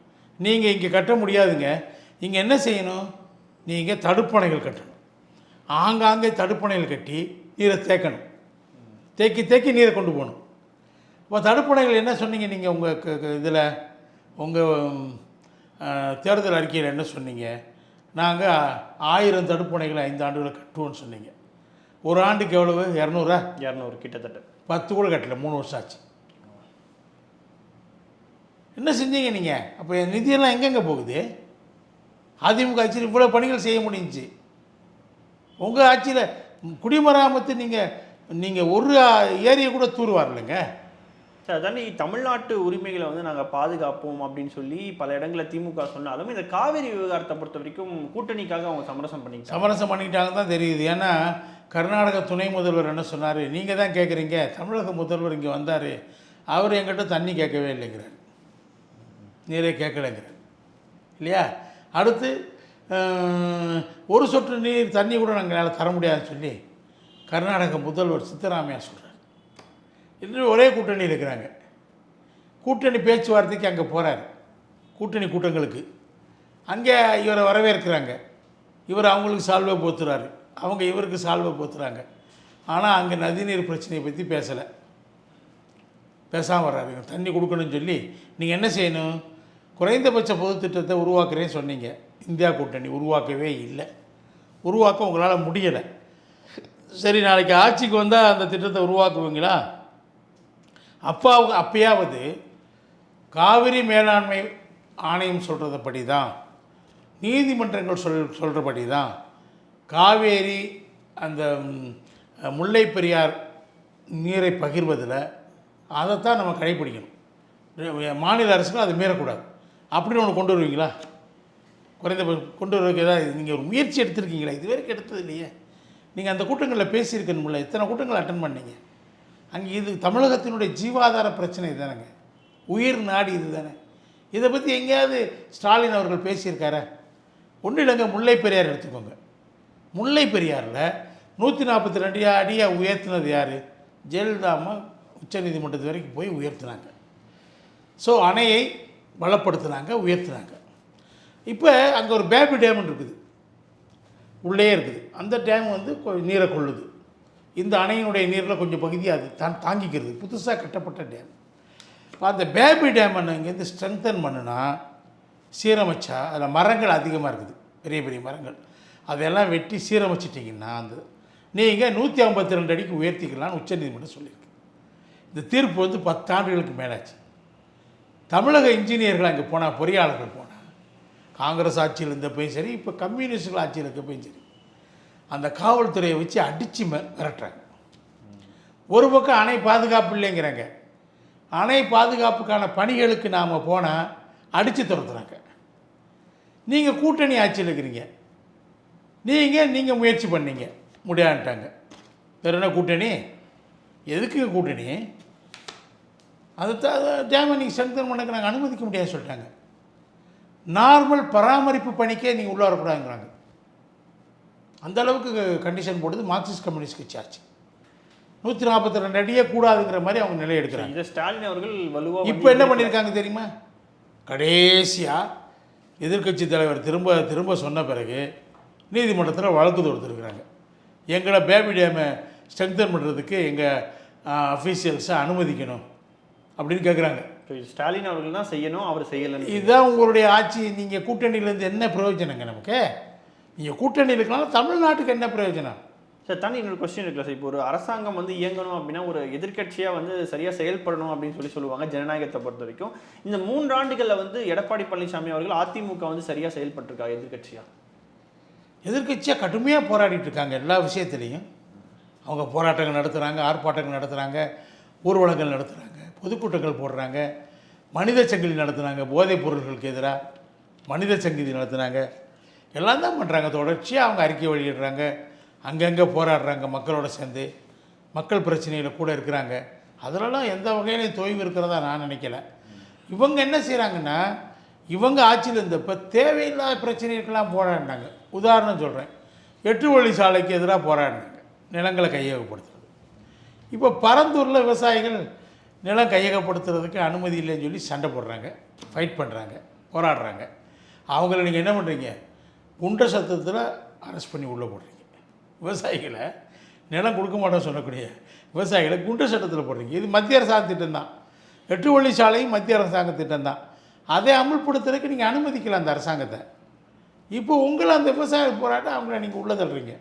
நீங்கள் இங்கே கட்ட முடியாதுங்க. இங்கே என்ன செய்யணும்? நீங்கள் தடுப்பணைகள் கட்டணும். ஆங்காங்கே தடுப்பணைகள் கட்டி நீரை தேக்கணும். தேக்கி நீரை கொண்டு போகணும். இப்போ தடுப்பணைகள் என்ன சொன்னீங்க நீங்கள் உங்கள் இதில் உங்கள் தேர்தல் அறிக்கையில் என்ன சொன்னீங்க? நாங்கள் 1000 தடுப்பணைகளை 5 ஆண்டுகளை கட்டுவோன்னு சொன்னீங்க. ஒரு ஆண்டுக்கு எவ்வளவு? 200 கிட்டத்தட்ட. 10 கூட கட்டல, 3 வருஷம் ஆச்சு. என்ன செஞ்சீங்க நீங்கள்? அப்போ நிதியெல்லாம் எங்கெங்கே போகுது? அதிமுக ஆட்சியில் இவ்வளோ பணிகள் செய்ய முடிஞ்சிச்சு. உங்கள் ஆட்சியில் குடிமராமத்து நீங்கள் ஒரு ஏரியை கூட தூர் வரலைங்க. சார், அதானே தமிழ்நாட்டு உரிமைகளை வந்து நாங்கள் பாதுகாப்போம் அப்படின்னு சொல்லி பல இடங்களில் திமுக சொன்னாலும் இந்த காவேரி விவகாரத்தை பொறுத்த வரைக்கும் கூட்டணிக்காக அவங்க சமரசம் பண்ணிக்கிட்டாங்க தான் தெரியுது. ஏன்னா கர்நாடக துணை முதல்வர் என்ன சொன்னார், நீங்கள் தான் கேட்குறீங்க, தமிழக முதல்வர் இங்கே வந்தார், அவர் எங்கிட்ட தண்ணி கேட்கவே இல்லைங்கிறார், நீரே கேட்கலைங்கிறார் இல்லையா. அடுத்து ஒரு சொட்டு நீர் தண்ணி கூட நாங்கள் தர முடியாதுன்னு சொல்லி கர்நாடக முதல்வர் சித்தராமையா சொல்கிறார். இன்னும் ஒரே கூட்டணி இருக்கிறாங்க. கூட்டணி பேச்சுவார்த்தைக்கு அங்கே போகிறார், கூட்டணி கூட்டங்களுக்கு. அங்கே இவரை வரவேற்கிறாங்க. இவர் அவங்களுக்கு சால்வை போத்துறாரு, அவங்க இவருக்கு சால்வை போத்துறாங்க. ஆனால் அங்கே நதிநீர் பிரச்சனையை பற்றி பேசலை, பேசாமல் வர்றாரு. தண்ணி கொடுக்கணும்னு சொல்லி நீங்கள் என்ன செய்யணும், குறைந்தபட்ச பொது திட்டத்தை உருவாக்குறேன்னு சொன்னீங்க. இந்தியா கூட்டணி உருவாக்கவே இல்லை, உருவாக்க உங்களால் முடியலை. சரி, நாளைக்கு ஆட்சிக்கு வந்தால் அந்த திட்டத்தை உருவாக்குவீங்களா? அப்பயாவது காவிரி மேலாண்மை ஆணையம் சொல்கிறதப்படி தான், நீதிமன்றங்கள் சொல்கிறபடி தான் காவேரி அந்த முல்லை பெரியார் நீரை பகிர்வதில் அதைத்தான் நம்ம கடைப்பிடிக்கணும். மாநில அரசுக்கு அதை மீறக்கூடாது அப்படின்னு ஒன்று கொண்டு வருவீங்களா? குறைந்த கொண்டு வருவதுக்கு ஏதாவது நீங்கள் ஒரு முயற்சி எடுத்திருக்கீங்களா? இது வரைக்கும் எடுத்தது இல்லையே. நீங்கள் அந்த கூட்டங்களில் பேசியிருக்கணும்ல, இத்தனை கூட்டங்கள் அட்டன் பண்ணீங்க. அங்கே இது தமிழகத்தினுடைய ஜீவாதார பிரச்சனை தானேங்க, உயிர் நாடி இது தானே. இதை பற்றி எங்கேயாவது ஸ்டாலின் அவர்கள் பேசியிருக்காரா? ஒன்றும் இல்லைங்க. முல்லை பெரியார் எடுத்துக்கோங்க. முல்லை பெரியாரில் 142 அடியாக உயர்த்தினது யார்? ஜெயலலிதா அம்மா உச்சநீதிமன்றத்து வரைக்கும் போய் உயர்த்தினாங்க. ஸோ அணையை பலப்படுத்தினாங்க, உயர்த்தினாங்க. இப்போ அங்கே ஒரு பேபி டேம்னு இருக்குது, உள்ளே இருக்குது. அந்த டேம் வந்து நீரை கொள்ளுது. இந்த அணையினுடைய நீரில் கொஞ்சம் பகுதி அது தாங்கிக்கிறது. புதுசாக கட்டப்பட்ட டேம். இப்போ அந்த பேபி டேம் இங்கேருந்து ஸ்ட்ரென்தன் பண்ணுனா, சீரமைச்சா அதில் மரங்கள் அதிகமாக இருக்குது, பெரிய பெரிய மரங்கள், அதெல்லாம் வெட்டி சீரமைச்சிட்டிங்கன்னா அந்த நீங்கள் 152 அடிக்கு உயர்த்திக்கலாம்னு உச்சநீதிமன்றம் சொல்லியிருக்கு. இந்த தீர்ப்பு வந்து 10 ஆண்டுகளுக்கு மேலாச்சு. தமிழக இன்ஜினியர்கள் அங்கே போனால், பொறியாளர்கள் போனால், காங்கிரஸ் ஆட்சியில் இருந்தப்பையும் சரி, இப்போ கம்யூனிஸ்டுகள் ஆட்சியில் இருக்கப்பையும் சரி, அந்த காவல்துறையை வச்சு அடித்து மிரட்டுறாங்க. ஒரு பக்கம் அணை பாதுகாப்பு இல்லைங்கிறாங்க, அணை பாதுகாப்புக்கான பணிகளுக்கு நாம் போனால் அடித்து துரத்துறாங்க. நீங்கள் கூட்டணி ஆட்சியில் இருக்கிறீங்க, நீங்கள் முயற்சி பண்ணீங்க, முடியாதுட்டாங்க. வேறு என்ன கூட்டணி? எதுக்கு கூட்டணி? அது டேமை நீங்கள் ஸ்ட்ரென்தன் பண்ணக்கு நாங்கள் அனுமதிக்க முடியாது சொல்லிட்டாங்க. நார்மல் பராமரிப்பு பணிக்கே நீங்கள் உள்ளே வரக்கூடாதுங்கிறாங்க. அந்த அளவுக்கு கண்டிஷன் போடுது மார்க்சிஸ்ட் கம்யூனிஸ்ட் கட்சி ஆச்சு. 142 அடியே கூடாதுங்கிற மாதிரி அவங்க நிலை எடுக்கிறாங்க. இதை ஸ்டாலின் அவர்கள் வலுவாக இப்போ என்ன பண்ணியிருக்காங்க தெரியுமா? கடைசியாக எதிர்க்கட்சி தலைவர் திரும்ப சொன்ன பிறகு நீதிமன்றத்தில் வழக்கு தொடுத்துருக்குறாங்க. எங்களை பேபி டேமை ஸ்ட்ரென்தன் பண்ணுறதுக்கு எங்கள் அஃபீஷியல்ஸை அனுமதிக்கணும் அப்படின்னு கேட்குறாங்க. ஸ்டாலின் அவர்கள் தான் செய்யணும், அவர் செய்யலைன்னு. இதுதான் உங்களுடைய ஆட்சி. நீங்கள் கூட்டணியிலேருந்து என்ன பிரயோஜனங்க நமக்கு? நீங்கள் கூட்டணியில் இருக்கலாம், தமிழ்நாட்டுக்கு என்ன பிரயோஜனம்? சார், தாண்டி இன்னொரு கொஸ்டின் இருக்குல்ல சார். இப்போ ஒரு அரசாங்கம் வந்து இயங்கணும் அப்படின்னா ஒரு எதிர்க்கட்சியாக வந்து சரியாக செயல்படணும் அப்படின்னு சொல்லுவாங்க ஜனநாயகத்தை பொறுத்த வரைக்கும். இந்த 3 ஆண்டுகளில் வந்து எடப்பாடி பழனிசாமி அவர்கள் அதிமுக வந்து சரியாக செயல்பட்டுருக்காங்க எதிர்க்கட்சியாக கடுமையாக போராடிட்டு இருக்காங்க. எல்லா விஷயத்துலேயும் அவங்க போராட்டங்கள் நடத்துகிறாங்க, ஆர்ப்பாட்டங்கள் நடத்துகிறாங்க, ஊர்வலங்கள் நடத்துகிறாங்க, பொதுக்கூட்டங்கள் போடுறாங்க, மனித சங்கிலி நடத்துனாங்க, போதைப் பொருட்களுக்கு எதிராக மனித சங்கிலி நடத்துனாங்க, எல்லாம் தான் பண்ணுறாங்க. தொடர்ச்சியாக அவங்க அறிக்கை வெளியிடுறாங்க, அங்கங்கே போராடுறாங்க, மக்களோட சேர்ந்து மக்கள் பிரச்சனையில் கூட இருக்கிறாங்க. அதிலலாம் எந்த வகையிலையும் தொய்வு இருக்கிறதா நான் நினைக்கல. இவங்க என்ன செய்கிறாங்கன்னா, இவங்க ஆட்சியில் இருந்தப்போ தேவையில்லாத பிரச்சனைகளுக்கெல்லாம் போராடினாங்க. உதாரணம் சொல்கிறேன், 8 வழி சாலைக்கு எதிராக போராடினாங்க, நிலங்களை கையகப்படுத்துறது. இப்போ பரந்தூரில் விவசாயிகள் நிலம் கையகப்படுத்துறதுக்கு அனுமதி இல்லைன்னு சொல்லி சண்டை போடுறாங்க, ஃபைட் பண்ணுறாங்க, போராடுறாங்க. அவங்கள நீங்கள் என்ன பண்ணுறீங்க? குண்டர் சத்தத்தில் அரெஸ்ட் பண்ணி உள்ளே போடுறீங்க. விவசாயிகளை நிலம் கொடுக்க மாட்டோம் சொல்லக்கூடிய விவசாயிகளை குண்டர் சட்டத்தில் போடுறீங்க. இது மத்திய அரசாங்க திட்டம் தான். 8 வழி சாலையும் மத்திய அரசாங்க திட்டம் தான். அதை அமுல்படுத்துறதுக்கு நீங்கள் அனுமதிக்கலாம் அந்த அரசாங்கத்தை. இப்போ உங்களை அந்த விவசாய போராட்டம் அவங்கள நீங்கள் உள்ளே தள்ளுறீங்க.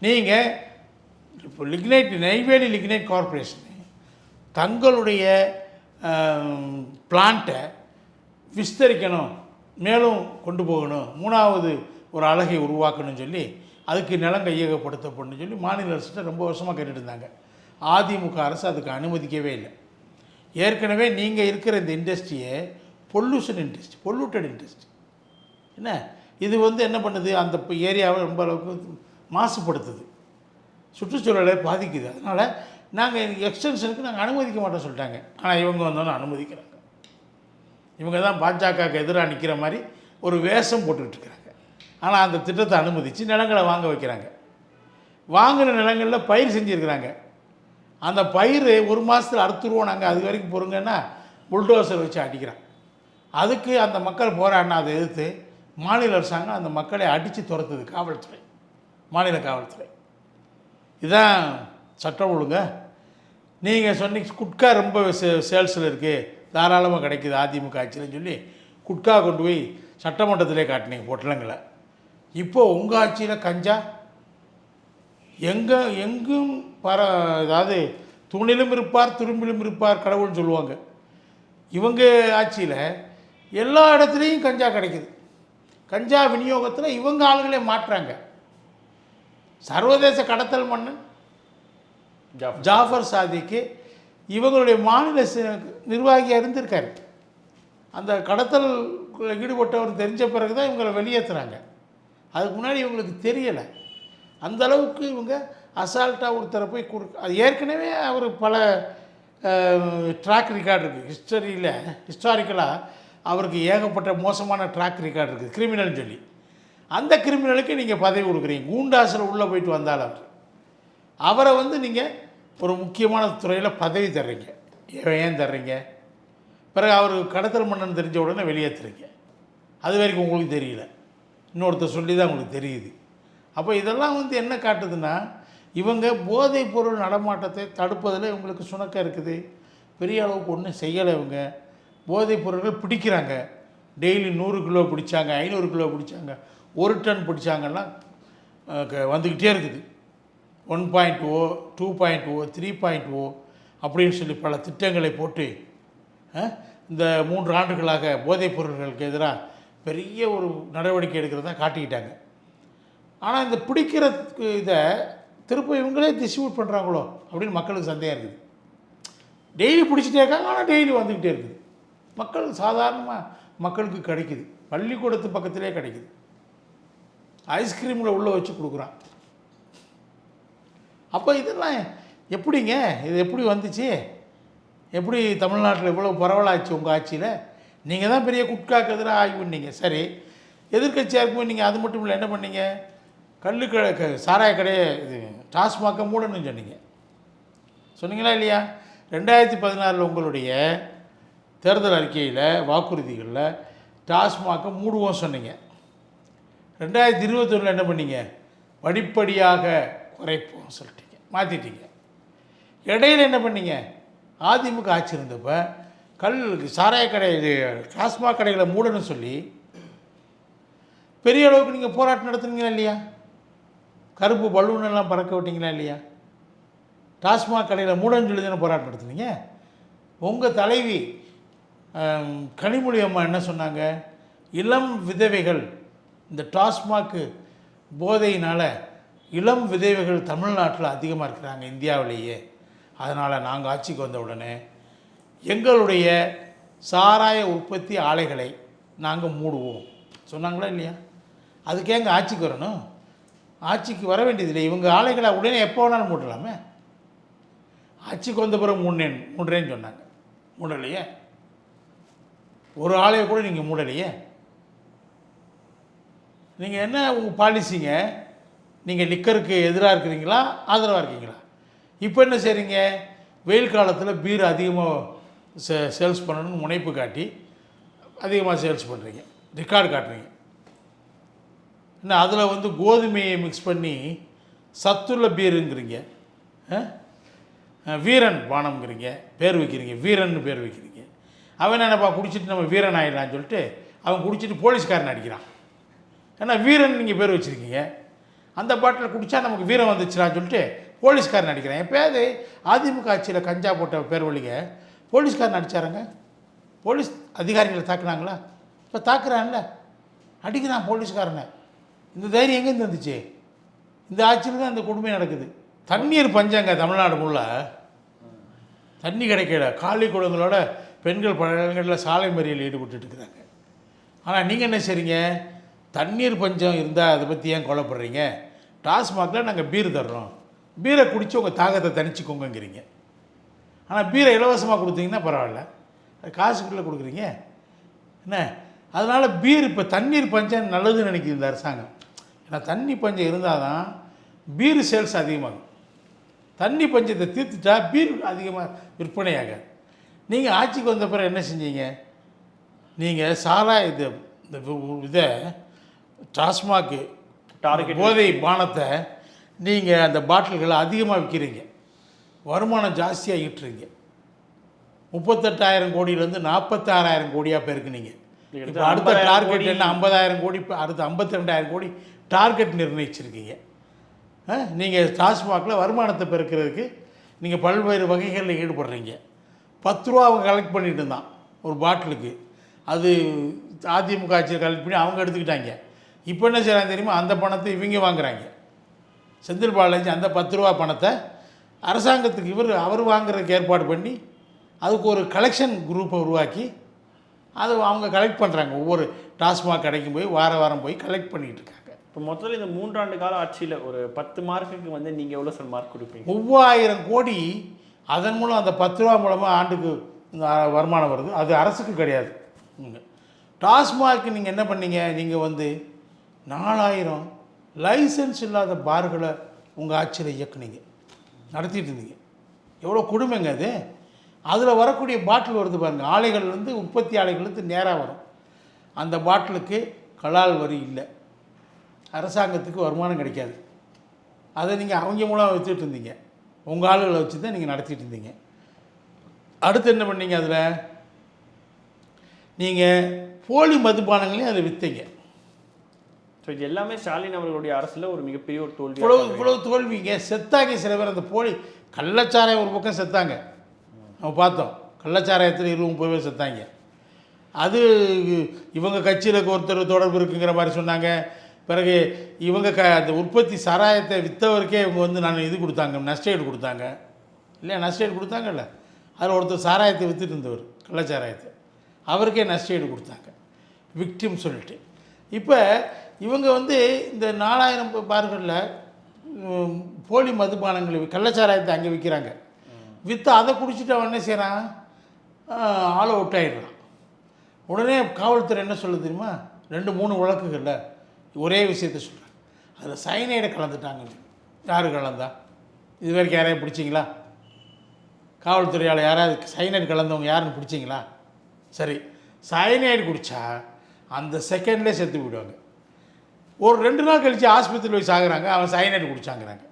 நீங்கள் இப்போ நெய்வேலி லிக்னைட் கார்பரேஷன் தங்களுடைய பிளான்ட்டை விஸ்தரிக்கணும், மேலும் கொண்டு போகணும், 3வது ஒரு அலகை உருவாக்கணும்னு சொல்லி அதுக்கு நிலம் கையகப்படுத்தப்படணும்னு சொல்லி மாநில அரசுகிட்ட ரொம்ப வருஷமாக கேட்டுட்டு இருந்தாங்க. அதிமுக அரசு அதுக்கு அனுமதிக்கவே இல்லை. ஏற்கனவே நீங்கள் இருக்கிற இந்த இண்டஸ்ட்ரியை பொல்யூட்டட் இண்டஸ்ட்ரி என்ன இது வந்து என்ன பண்ணுது, அந்த ஏரியாவை ரொம்ப அளவுக்கு மாசுபடுத்துது. சுற்றுச்சூழலை பாதிக்குது. அதனால் நாங்கள் எக்ஸ்டென்ஷனுக்கு நாங்கள் அனுமதிக்க மாட்டோம் சொல்லிட்டாங்க. ஆனால் இவங்க வந்தோன்னு அனுமதிக்கிறாங்க. இவங்க தான் பாஜகவுக்கு எதிராக நிற்கிற மாதிரி ஒரு வேஷம் போட்டுக்கிட்டு இருக்கிறாங்க. ஆனால் அந்த திட்டத்தை அனுமதித்து நிலங்களை வாங்க வைக்கிறாங்க. வாங்கின நிலங்களில் பயிர் செஞ்சுருக்கிறாங்க. அந்த பயிர் ஒரு மாதத்தில் அறுத்துருவோம் நாங்கள், அது வரைக்கும் பொறுங்கன்னா புல்டோசர் வச்சு அடிக்கிறான். அதுக்கு அந்த மக்கள் போராடினா அதை எதிர்த்து மாநில அரசாங்கம் அந்த மக்களை அடித்து துரத்துது காவல்துறை, மாநில காவல்துறை. இதுதான் சட்டம் ஒழுங்க. நீங்கள் சொன்னீங்க குட்கா ரொம்ப சேல்ஸில் இருக்குது, தாராளமாக கிடைக்குது அதிமுக ஆட்சியில்னு சொல்லி குட்கா கொண்டு போய் சட்டமன்றத்திலே காட்டினீங்க பொட்டலங்களை. இப்போது உங்கள் ஆட்சியில் கஞ்சா எங்கும் அதாவது துணிலும் இருப்பார் துரும்பிலும் இருப்பார் கடவுள்னு சொல்லுவாங்க. இவங்க ஆட்சியில் எல்லா இடத்துலையும் கஞ்சா கிடைக்குது. கஞ்சா விநியோகத்தில் இவங்க ஆளுகளே மாற்றுறாங்க. சர்வதேச கடத்தல் மன்னன் ஜாஃபர் சாதிக்கு இவங்களுடைய மாநில நிர்வாகியாக இருந்திருக்காரு. அந்த கடத்தல் ஈடுபட்டவர் தெரிஞ்ச பிறகு தான் இவங்களை வெளியேற்றுறாங்க. அதுக்கு முன்னாடி இவங்களுக்கு தெரியலை. அந்த அளவுக்கு இவங்க அசால்ட்டாக ஒருத்தரை போய் அது ஏற்கனவே அவர் பல ட்ராக் ரெக்கார்டு இருக்குது. ஹிஸ்டாரிக்கலாக அவருக்கு ஏகப்பட்ட மோசமான ட்ராக் ரெக்கார்டு இருக்குது கிரிமினல்னு சொல்லி. அந்த கிரிமினலுக்கு நீங்கள் பதவி கொடுக்குறீங்க. கூண்டாசில் உள்ளே போயிட்டு வந்தால் அவரை நீங்கள் ஒரு முக்கியமான துறையில் பதவி தர்றீங்க. ஏன் தர்றீங்க? பிறகு அவர் கடத்தல் மன்னன் தெரிஞ்ச உடனே வெளியேற்றுறீங்க. அது வரைக்கும் உங்களுக்கு தெரியல, இன்னொருத்தர் சொல்லி தான் உங்களுக்கு தெரியுது. அப்போ இதெல்லாம் என்ன காட்டுதுன்னா, இவங்க போதைப் பொருள் நடமாட்டத்தை தடுப்பதில் இவங்களுக்கு சுணக்கம் இருக்குது. பெரிய அளவுக்கு ஒன்றும் செய்யலை. இவங்க போதைப் பொருட்கள் பிடிக்கிறாங்க. டெய்லி 100 கிலோ பிடிச்சாங்க, 500 கிலோ பிடிச்சாங்க, 1 டன் பிடிச்சாங்கன்னா வந்துக்கிட்டே இருக்குது. 1.0, 2.0, 3.0 அப்படின்னு சொல்லி பல திட்டங்களை போட்டு இந்த 3 ஆண்டுகளாக போதைப் பொருட்களுக்கு எதிராக பெரிய ஒரு நடவடிக்கை எடுக்கிறதா காட்டிக்கிட்டாங்க. ஆனால் இந்த பிடிக்கிறதுக்கு இதை திருப்ப இவங்களே டிஸ்ட்ரிபியூட் பண்ணுறாங்களோ அப்படின்னு மக்களுக்கு சந்தேகம் இருக்குது. டெய்லி பிடிச்சிட்டே இருக்காங்க, ஆனால் டெய்லி வந்துக்கிட்டே இருக்குது. மக்கள் சாதாரணமாக மக்களுக்கு கிடைக்குது. பள்ளிக்கூடத்து பக்கத்திலே கிடைக்குது. ஐஸ்கிரீமில் உள்ளே வச்சு கொடுக்குறான். அப்போ இதெல்லாம் எப்படிங்க? இது எப்படி வந்துச்சு? எப்படி தமிழ்நாட்டில் இவ்வளோ பரவலாச்சு உங்கள் ஆட்சியில்? நீங்கள் தான் பெரிய குட்காக்கு எதிராக ஆய்வு பண்ணீங்க. சரி, எதிர்கட்சியாக இருக்கும்போது நீங்கள் அது மட்டும் இல்லை என்ன பண்ணீங்க? கல்லுக்கடை சாராய கடையை இது டாஸ்மாக மூடணும்னு சொன்னீங்களா இல்லையா? 2016 உங்களுடைய தேர்தல் அறிக்கையில் வாக்குறுதிகளில் டாஸ்மாக மூடுவோம் சொன்னீங்க. 2021 என்ன பண்ணீங்க? படிப்படியாக குறைப்போம் சொல்லிட்டீங்க, மாற்றிட்டீங்க. இடையில் என்ன பண்ணீங்க? அதிமுக ஆட்சி இருந்தப்போ சாராய கடை டாஸ்மாக் கடைகளை மூடணும்னு சொல்லி பெரிய அளவுக்கு நீங்கள் போராட்டம் நடத்துனீங்களா இல்லையா? கருப்பு பலூனெல்லாம் பறக்க விட்டீங்களா இல்லையா? டாஸ்மாக் கடையில் மூடன்னு சொல்லி தானே போராட்டம் நடத்துனீங்க. உங்கள் தலைவி கனிமொழி அம்மா என்ன சொன்னாங்க? இளம் விதவைகள், இந்த டாஸ்மாக்கு போதையினால் இளம் விதவைகள் தமிழ்நாட்டில் அதிகமாக இருக்கிறாங்க இந்தியாவிலேயே. அதனால் நாங்கள் ஆட்சிக்கு வந்த உடனே எங்களுடைய சாராய உற்பத்தி ஆலைகளை நாங்கள் மூடுவோம் சொன்னாங்களா இல்லையா? அதுக்கே எங்கள் ஆட்சிக்கு வரணும்? ஆட்சிக்கு வர வேண்டியதில்லை. இவங்க ஆலைகளை உடனே எப்போ வேணாலும் மூடலாமே. ஆட்சிக்கு வந்த பிறகு மூடுறேன்னு சொன்னாங்க. மூடலையே. ஒரு ஆலையை கூட நீங்கள் மூடலையே. நீங்கள் என்ன உங்கள் பாலிசிங்க? நீங்கள் லிக்கருக்கு எதிராக இருக்கிறீங்களா ஆதரவாக இருக்கீங்களா? இப்போ என்ன செய்கிறீங்க? வெயில் காலத்தில் பீர் அதிகமாக சேல்ஸ் பண்ணணும்னு முனைப்பு காட்டி அதிகமாக சேல்ஸ் பண்ணுறீங்க, ரெக்கார்டு காட்டுறீங்க. என்ன அதில் கோதுமையை மிக்ஸ் பண்ணி சத்துள்ள பீருங்கிறீங்க, வீரன் பானம்ங்கிறீங்க, பேர் வைக்கிறீங்க, வீரன்னு பேர் வைக்கிறீங்க. அவன் என்னப்பா குடிச்சிட்டு நம்ம வீரன் ஆகிடலான்னு சொல்லிட்டு அவன் குடிச்சிட்டு போலீஸ்காரன் அடிக்கிறான். ஏன்னா வீரன் நீங்கள் பேர் வச்சுருக்கீங்க. அந்த பாட்டில் குடித்தா நமக்கு வீரம் வந்துச்சுலான்னு சொல்லிட்டு போலீஸ்காரன் அடிக்கிறான். எப்போயாவது அதிமுக ஆட்சியில் கஞ்சா போட்ட பேர் வழிங்க போலீஸ்காரன் அடித்தாருங்க? போலீஸ் அதிகாரிகளை தாக்குனாங்களா? இப்போ தாக்குறான்ல, அடிக்கிறான் போலீஸ்காரனை. இந்த தைரியம் எங்கேருந்து வந்துச்சு? இந்த ஆட்சியில் தான் இந்த கொடுமை நடக்குது. தண்ணீர் பஞ்சங்க தமிழ்நாடு ஃபுல்லாக. தண்ணி கிடைக்கல. காலி குடங்களோட பெண்கள் பல இடங்களில் சாலை மறியலில் ஈடுபட்டு இருக்கிறாங்க. ஆனால் நீங்கள் என்ன செய்றீங்க? தண்ணீர் பஞ்சம் இருந்தால் அதை பற்றி ஏன் கொலைப்படுறீங்க? டாஸ்மாகில் நாங்கள் பீர் தர்றோம், பீரை குடித்து உங்கள் தாகத்தை தணிச்சுக்கோங்கிறீங்க. ஆனால் பீரை இலவசமாக கொடுத்தீங்கன்னா பரவாயில்ல, அது காசுக்குள்ளே கொடுக்குறீங்க என்ன. அதனால் பீர் இப்போ தண்ணீர் பஞ்சம் நல்லதுன்னு நினைக்கிது இந்த அரசாங்கம். ஏன்னா தண்ணி பஞ்சம் இருந்தால் தான் பீர் சேல்ஸ் அதிகமாகும். தண்ணி பஞ்சத்தை தீர்த்துட்டா பீர் அதிகமாக விற்பனையாகாது. நீங்கள் ஆட்சிக்கு வந்த பிறகு என்ன செஞ்சீங்க? நீங்கள் சாராய இதை டாஸ்மாக்கு போதை பானத்தை நீங்கள் அந்த பாட்டில்களை அதிகமாக விற்கிறீங்க, வருமானம் ஜாஸ்தியாக ஈட்டுறீங்க. 38,000 கோடியிலேருந்து 46,000 கோடியாக பெருக்குனீங்க. இப்போ அடுத்த டார்கெட் என்ன? 50,000 கோடி. அடுத்த 52,000 கோடி டார்கெட் நிர்ணயிச்சிருக்கீங்க. நீங்கள் டாஸ்மாகில் வருமானத்தை பெருக்கிறதுக்கு நீங்கள் பல்வேறு வகைகளில் ஈடுபடுறீங்க. 10 ரூபா அவங்க கலெக்ட் பண்ணிட்டு இருந்தான் ஒரு பாட்டிலுக்கு. அது அதிமுக ஆட்சியை கலெக்ட் பண்ணி அவங்க எடுத்துக்கிட்டாங்க. இப்போ என்ன செய்கிறாங்க தெரியுமா? அந்த பணத்தை இவங்க வாங்குறாங்க. செந்தில் பாலாஜி அந்த 10 ரூபா பணத்தை அரசாங்கத்துக்கு அவர் வாங்குறதுக்கு ஏற்பாடு பண்ணி அதுக்கு ஒரு கலெக்ஷன் குரூப்பை உருவாக்கி அது அவங்க கலெக்ட் பண்ணுறாங்க. ஒவ்வொரு டாஸ்மாக் கடைக்கும் போய் வாரம் போய் கலெக்ட் பண்ணிகிட்டு இருக்காங்க. இப்போ மொத்தத்தில் இந்த 3 ஆண்டு கால ஆட்சியில் ஒரு 10 மார்க்குக்கு வந்து நீங்கள் எவ்வளோ சார் மார்க் கொடுப்பீங்க? 3000 கோடி அதன் மூலம் அந்த 10 ரூபா மூலமாக ஆண்டுக்கு வருமானம் வருது. அது அரசுக்கு கிடையாது. டாஸ்மார்க்கு நீங்கள் என்ன பண்ணீங்க? நீங்கள் வந்து 4000 லைசன்ஸ் இல்லாத பார்களை உங்கள் ஆட்சியில் இயக்குனீங்க, நடத்திட்டு இருந்தீங்க. எவ்வளோ கொடுமைங்க அது. அதில் வரக்கூடிய பாட்டில் வருது பாருங்கள், ஆலைகள்லேருந்து உற்பத்தி ஆலைகள்லேருந்து நேராக வரும். அந்த பாட்டிலுக்கு கலால் வரி இல்லை, அரசாங்கத்துக்கு வருமானம் கிடைக்காது. அதை நீங்கள் அவங்க மூலம் வச்சுட்டு இருந்தீங்க, உங்கள் ஆளுகளை வச்சு தான் நீங்கள் நடத்திட்டு இருந்தீங்க. அடுத்து என்ன பண்ணீங்க? அதில் நீங்கள் போலி மதுபானங்களையும் அதை விற்றீங்க. ஸோ இது எல்லாமே ஸ்டாலின் அவர்களுடைய அரசில் ஒரு மிகப்பெரிய ஒரு தோல்வி. இவ்வளவு தோல்விங்க. செத்தாங்க சில பேர். அந்த போலி கள்ளச்சாராயம் ஒரு பக்கம் செத்தாங்க, நம்ம பார்த்தோம். கள்ளச்சாராயத்தில் 20-30 பேர் செத்தாங்க. அது இவங்க கட்சியில் ஒருத்தர் தொடர்பு இருக்குங்கிற மாதிரி சொன்னாங்க. பிறகு இவங்க அந்த உற்பத்தி சாராயத்தை விற்றவருக்கே இவங்க வந்து நான் இது கொடுத்தாங்க, நஷ்டஈடு கொடுத்தாங்க இல்லையா? நஷ்டஈடு கொடுத்தாங்கல்ல. அதில் ஒருத்தர் சாராயத்தை விற்றுட்டு இருந்தவர், கள்ளச்சாராயத்தை, அவருக்கே நஷ்டஈடு கொடுத்தாங்க, விக்டிம் சொல்லிட்டு. இப்போ இவங்க வந்து இந்த 4000 பார்களில் போலி மதுபானங்களை கள்ளச்சாராயத்தை அங்கே விற்கிறாங்க. விற்று அதை குடிச்சிட்டு அவன் என்ன செய்கிறான்? ஆளை அவுட் ஆகிடுறான். உடனே காவல்துறை என்ன சொல்லுது தெரியுமா? 2-3 வழக்குகளில் ஒரே விஷயத்த சொல்கிறாங்க, அதில் சைனைடை கலந்துட்டாங்க. யார் கலந்தா? இது வரைக்கும் யாரையும் பிடிச்சிங்களா? காவல்துறையால் யாராவது சைனைடு கலந்தவங்க யாருன்னு பிடிச்சிங்களா? சரி, சைனைடு குடித்தா அந்த செகண்ட்லேயே செத்து போயிடுவாங்க. ஒரு 2 நாள் கழித்து ஆஸ்பத்திரியில் போய் சாகுறாங்க, அவன் சைனைடு குடித்தாங்கிறாங்க.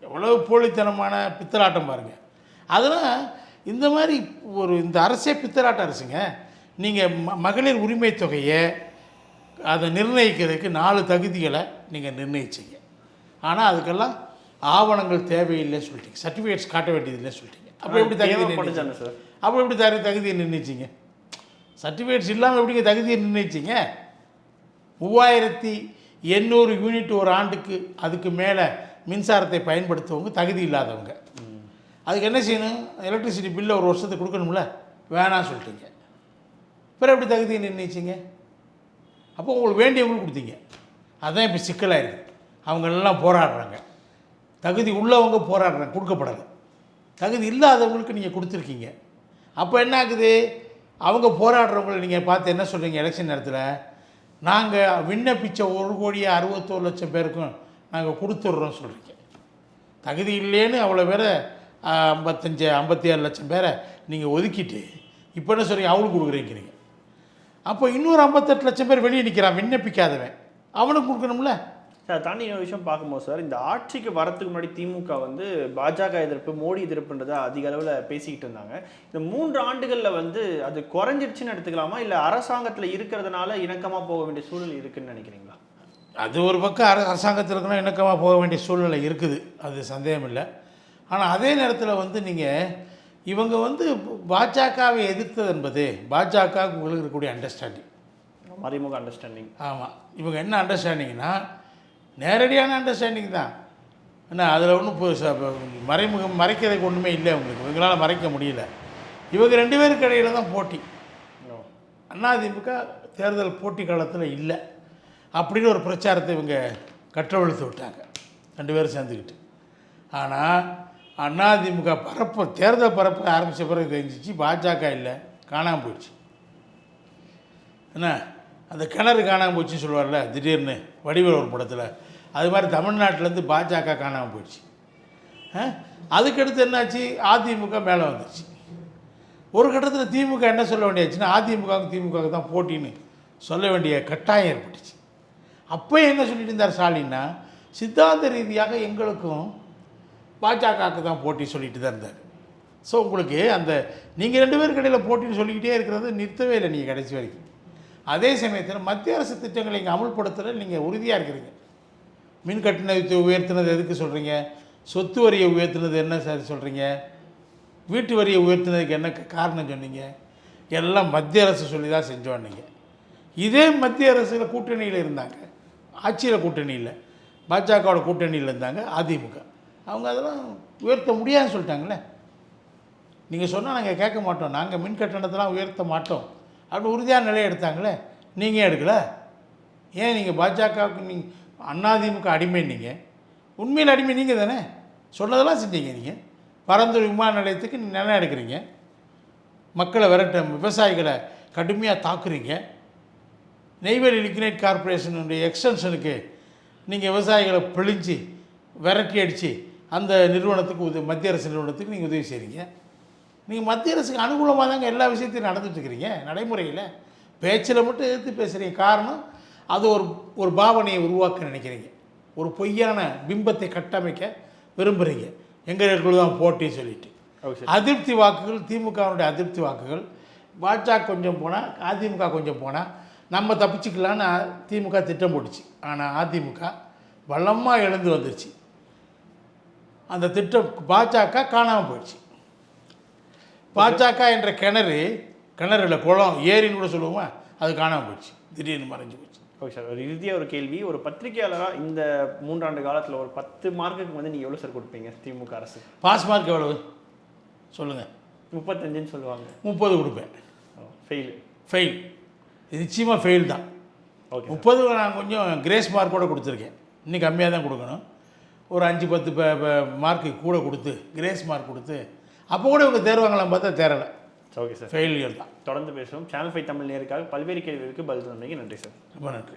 எவ்வளோ போலித்தனமான பித்தலாட்டம் பாருங்கள். அதெல்லாம் இந்த மாதிரி இந்த அரசே பித்தலாட்ட அரசுங்க. நீங்கள் மகளிர் உரிமை தொகையை அதை நிர்ணயிக்கிறதுக்கு 4 தகுதிகளை நீங்கள் நிர்ணயிச்சிங்க. ஆனால் அதுக்கெல்லாம் ஆவணங்கள் தேவையில்லை சொல்லிட்டீங்க, சர்டிஃபிகேட்ஸ் காட்ட வேண்டியதில்லை சொல்லிட்டீங்க. அப்போ எப்படி தகுதி சார்? அப்போ எப்படி தகுதியை நிர்ணயிச்சிங்க? சர்டிஃபிகேட்ஸ் இல்லாமல் எப்படிங்க தகுதியை நிர்ணயிச்சிங்க? 3800 யூனிட் ஒரு ஆண்டுக்கு அதுக்கு மேலே மின்சாரத்தை பயன்படுத்துவங்க தகுதி இல்லாதவங்க. அதுக்கு என்ன செய்யணும்? எலக்ட்ரிசிட்டி பில்லை ஒரு வருஷத்துக்கு கொடுக்கணும்ல, வேணாம் சொல்லிட்டீங்க. பிறகு எப்படி தகுதியை நிர்ணயிச்சிங்க? அப்போ உங்களுக்கு வேண்டியவங்களுக்கு கொடுத்தீங்க. அதுதான் இப்போ சிக்கலாயிருக்கு. அவங்களெல்லாம் போராடுறாங்க. தகுதி உள்ளவங்க போராடுறாங்க, கொடுக்கப்படலை. தகுதி இல்லாதவங்களுக்கு நீங்கள் கொடுத்துருக்கீங்க. அப்போ என்ன ஆகுது? அவங்க போராடுறவங்களை நீங்கள் பார்த்து என்ன சொல்கிறீங்க? எலெக்ஷன் நேரத்தில் நாங்கள் விண்ணப்பித்த 1,61,00,000 பேருக்கும் நாங்கள் கொடுத்துட்றோம் சொல்கிறீங்க. தகுதி இல்லைன்னு அவ்வளோ பேரை 57 லட்சம் பேரை நீங்கள் ஒதுக்கிட்டு இப்போ என்ன சொல்கிறீங்க? அவளுக்கு கொடுக்குறீங்கிறீங்க. அப்போ இன்னொரு 58 லட்சம் பேர் வெளியே நிற்கிறான், விண்ணப்பிக்காதவன், அவனுக்கு கொடுக்கணும்ல. சார் தாண்டி இன்னொரு விஷயம் பார்க்கும்போது சார், இந்த ஆட்சிக்கு வரத்துக்கு முன்னாடி திமுக வந்து பாஜக எதிர்ப்பு, மோடி எதிர்ப்புன்றதை அதிக அளவில் பேசிக்கிட்டு இருந்தாங்க. இந்த 3 ஆண்டுகளில் வந்து அது குறைஞ்சிருச்சுன்னு எடுத்துக்கலாமா, இல்லை அரசாங்கத்தில் இருக்கிறதுனால இணக்கமாக போக வேண்டிய சூழ்நிலை இருக்குதுன்னு நினைக்கிறீங்களா? அது ஒரு பக்கம் அரசாங்கத்தில் இருக்கணும், இணக்கமாக போக வேண்டிய சூழ்நிலை இருக்குது, அது சந்தேகம் இல்லை. ஆனால் அதே நேரத்தில் வந்து நீங்கள் இவங்க வந்து பாஜகவை எதிர்த்தது என்பது பாஜகவுக்கு உங்களுக்கு இருக்கக்கூடிய அண்டர்ஸ்டாண்டிங், மறைமுக அண்டர்ஸ்டாண்டிங். ஆமாம், இவங்க என்ன அண்டர்ஸ்டாண்டிங்னா நேரடியான அண்டர்ஸ்டாண்டிங் தான். ஏன்னா அதில் ஒன்றும் மறைக்கிறதுக்கு ஒன்றுமே இல்லை உங்களுக்கு, இவங்களால் மறைக்க முடியல. இவங்க 2 பேருக்கு இடையில தான் போட்டி. அதிமுக தேர்தல் போட்டி காலத்தில் இல்லை அப்படின்னு ஒரு பிரச்சாரத்தை இவங்க கட்டவிழ்த்து விட்டாங்க, 2 பேரும் சேர்ந்துக்கிட்டு. ஆனால் அதிமுக பரப்பு தேர்தல் பரப்பு ஆரம்பித்த பிறகு தெரிஞ்சிச்சு பாஜக இல்லை, காணாமல் போயிடுச்சு. என்ன அந்த கிணறு காணாமல் போச்சுன்னு சொல்லுவார்ல திடீர்னு வடிவேல் ஒரு படத்தில், அது மாதிரி தமிழ்நாட்டிலேருந்து பாஜக காணாமல் போயிடுச்சு. அதுக்கடுத்து என்னாச்சு, அதிமுக மேலே வந்துடுச்சு. ஒரு கட்டத்தில் திமுக என்ன சொல்ல வேண்டியாச்சுன்னா அதிமுகவுக்கு திமுக தான் போட்டின்னு சொல்ல வேண்டிய கட்டாயம் ஏற்பட்டுச்சு. அப்போ என்ன சொல்லிட்டு இருந்தார் ஸ்டாலின்னா, சித்தாந்த ரீதியாக எங்களுக்கும் பாஜகவுக்கு தான் போட்டி சொல்லிட்டு தான் இருந்தார். ஸோ உங்களுக்கு அந்த நீங்கள் 2 பேருக்கு இடையில் போட்டின்னு சொல்லிக்கிட்டே இருக்கிறது நிறுத்தவே இல்லை நீங்கள் கடைசி வரைக்கும். அதே சமயத்தில் மத்திய அரசு திட்டங்களை இங்கே அமல்படுத்துகிற நீங்கள் உறுதியாக இருக்கிறீங்க. மின் கட்டணத்தை உயர்த்தினது எதுக்கு சொல்கிறீங்க, சொத்து வரியை உயர்த்தினது என்ன சார் சொல்கிறீங்க, வீட்டு வரியை உயர்த்தினதுக்கு என்ன காரணம் சொன்னீங்க, எல்லாம் மத்திய அரசு சொல்லி தான் செஞ்சோம். நீங்கள் இதே மத்திய அரசில் கூட்டணியில் இருந்தாங்க, ஆட்சியில் கூட்டணியில் பாஜகவோட கூட்டணியில் இருந்தாங்க அதிமுக, அவங்க அதெல்லாம் உயர்த்த முடியாதுன்னு சொல்லிட்டாங்களே. நீங்கள் சொன்னால் நாங்கள் கேட்க மாட்டோம், நாங்கள் மின் கட்டணத்தெல்லாம் உயர்த்த மாட்டோம் அப்படின்னு உறுதியான நிலையை எடுத்தாங்களே, நீங்கள் எடுக்கலை. ஏன் நீங்கள் பாஜகவுக்கு நீங்கள் அதிமுக அடிமை, நீங்கள் உண்மையில் அடிமை நீங்கள் தானே, சொன்னதெல்லாம் செஞ்சீங்க. நீங்கள் பரந்தூர் விமான நிலையத்துக்கு நிலம் எடுக்கிறீங்க, மக்களை விரட்ட விவசாயிகளை கடுமையாக தாக்குறீங்க, நெய்வேலி லிக்னைட் கார்பரேஷனுடைய எக்ஸ்டென்ஷனுக்கு நீங்கள் விவசாயிகளை பிழிஞ்சு விரட்டி அடித்து அந்த நிறுவனத்துக்கு மத்திய அரசு நிறுவனத்துக்கு நீங்கள் உதவி செய்கிறீங்க. நீங்கள் மத்திய அரசுக்கு அனுகூலமாக தாங்க எல்லா விஷயத்தையும் நடந்துட்டுருக்கிறீங்க. நடைமுறையில் பேச்சில் மட்டும் எதிர்த்து பேசுகிறீங்க. காரணம் அது ஒரு பாவனையை உருவாக்க நினைக்கிறீங்க, ஒரு பொய்யான பிம்பத்தை கட்டமைக்க விரும்புகிறீங்க. எங்களுக்கு தான் போட்டி சொல்லிட்டு அதிருப்தி வாக்குகள், திமுகவுடைய அதிருப்தி வாக்குகள், பாஜக கொஞ்சம் போனால் அதிமுக கொஞ்சம் போனால் நம்ம தப்பிச்சுக்கலான்னு திமுக திட்டம் போட்டுச்சு. ஆனால் அதிமுக வளமாக எழுந்து வந்துருச்சு. அந்த திட்டம் பாஜக காணாமல் போயிடுச்சு. பாஜக என்ற கிணறுல குளம் ஏரின்னு கூட சொல்லுவோமா, அது காணாமல் போயிடுச்சு, திடீர்னு மறைஞ்சு போச்சு. ஓகே சார், ஒரு இறுதியாக ஒரு கேள்வி, ஒரு பத்திரிகையாளராக இந்த 3 ஆண்டு காலத்தில் ஒரு 10 மார்க்குக்கு வந்து நீங்கள் எவ்வளோ சார் கொடுப்பீங்க திமுக அரசு? பாஸ் மார்க் எவ்வளவு சொல்லுங்கள்? 35ன்னு சொல்லுவாங்க. 30 கொடுப்பேன். ஃபெயில் இது நிச்சயமாக ஃபெயில் தான். ஓகே, 30 நான் கொஞ்சம் கிரேஸ் மார்க் கூட கொடுத்துருக்கேன். இன்னும் கம்மியாக தான் கொடுக்கணும். ஒரு 5-10 மார்க்கு கூட கொடுத்து கிரேஸ் மார்க் கொடுத்து அப்போ கூட இவங்க தேர்வாங்களாம் பார்த்தா தேரலை. ஓகே சார், ஃபெயிலியர் தான். தொடர்ந்து பேசுவோம். சேனல் 5 தமிழ் நேருக்காக பல்வேறு கேள்விகளுக்கு பதில் தந்தீங்க. நன்றி சார். ரொம்ப நன்றி.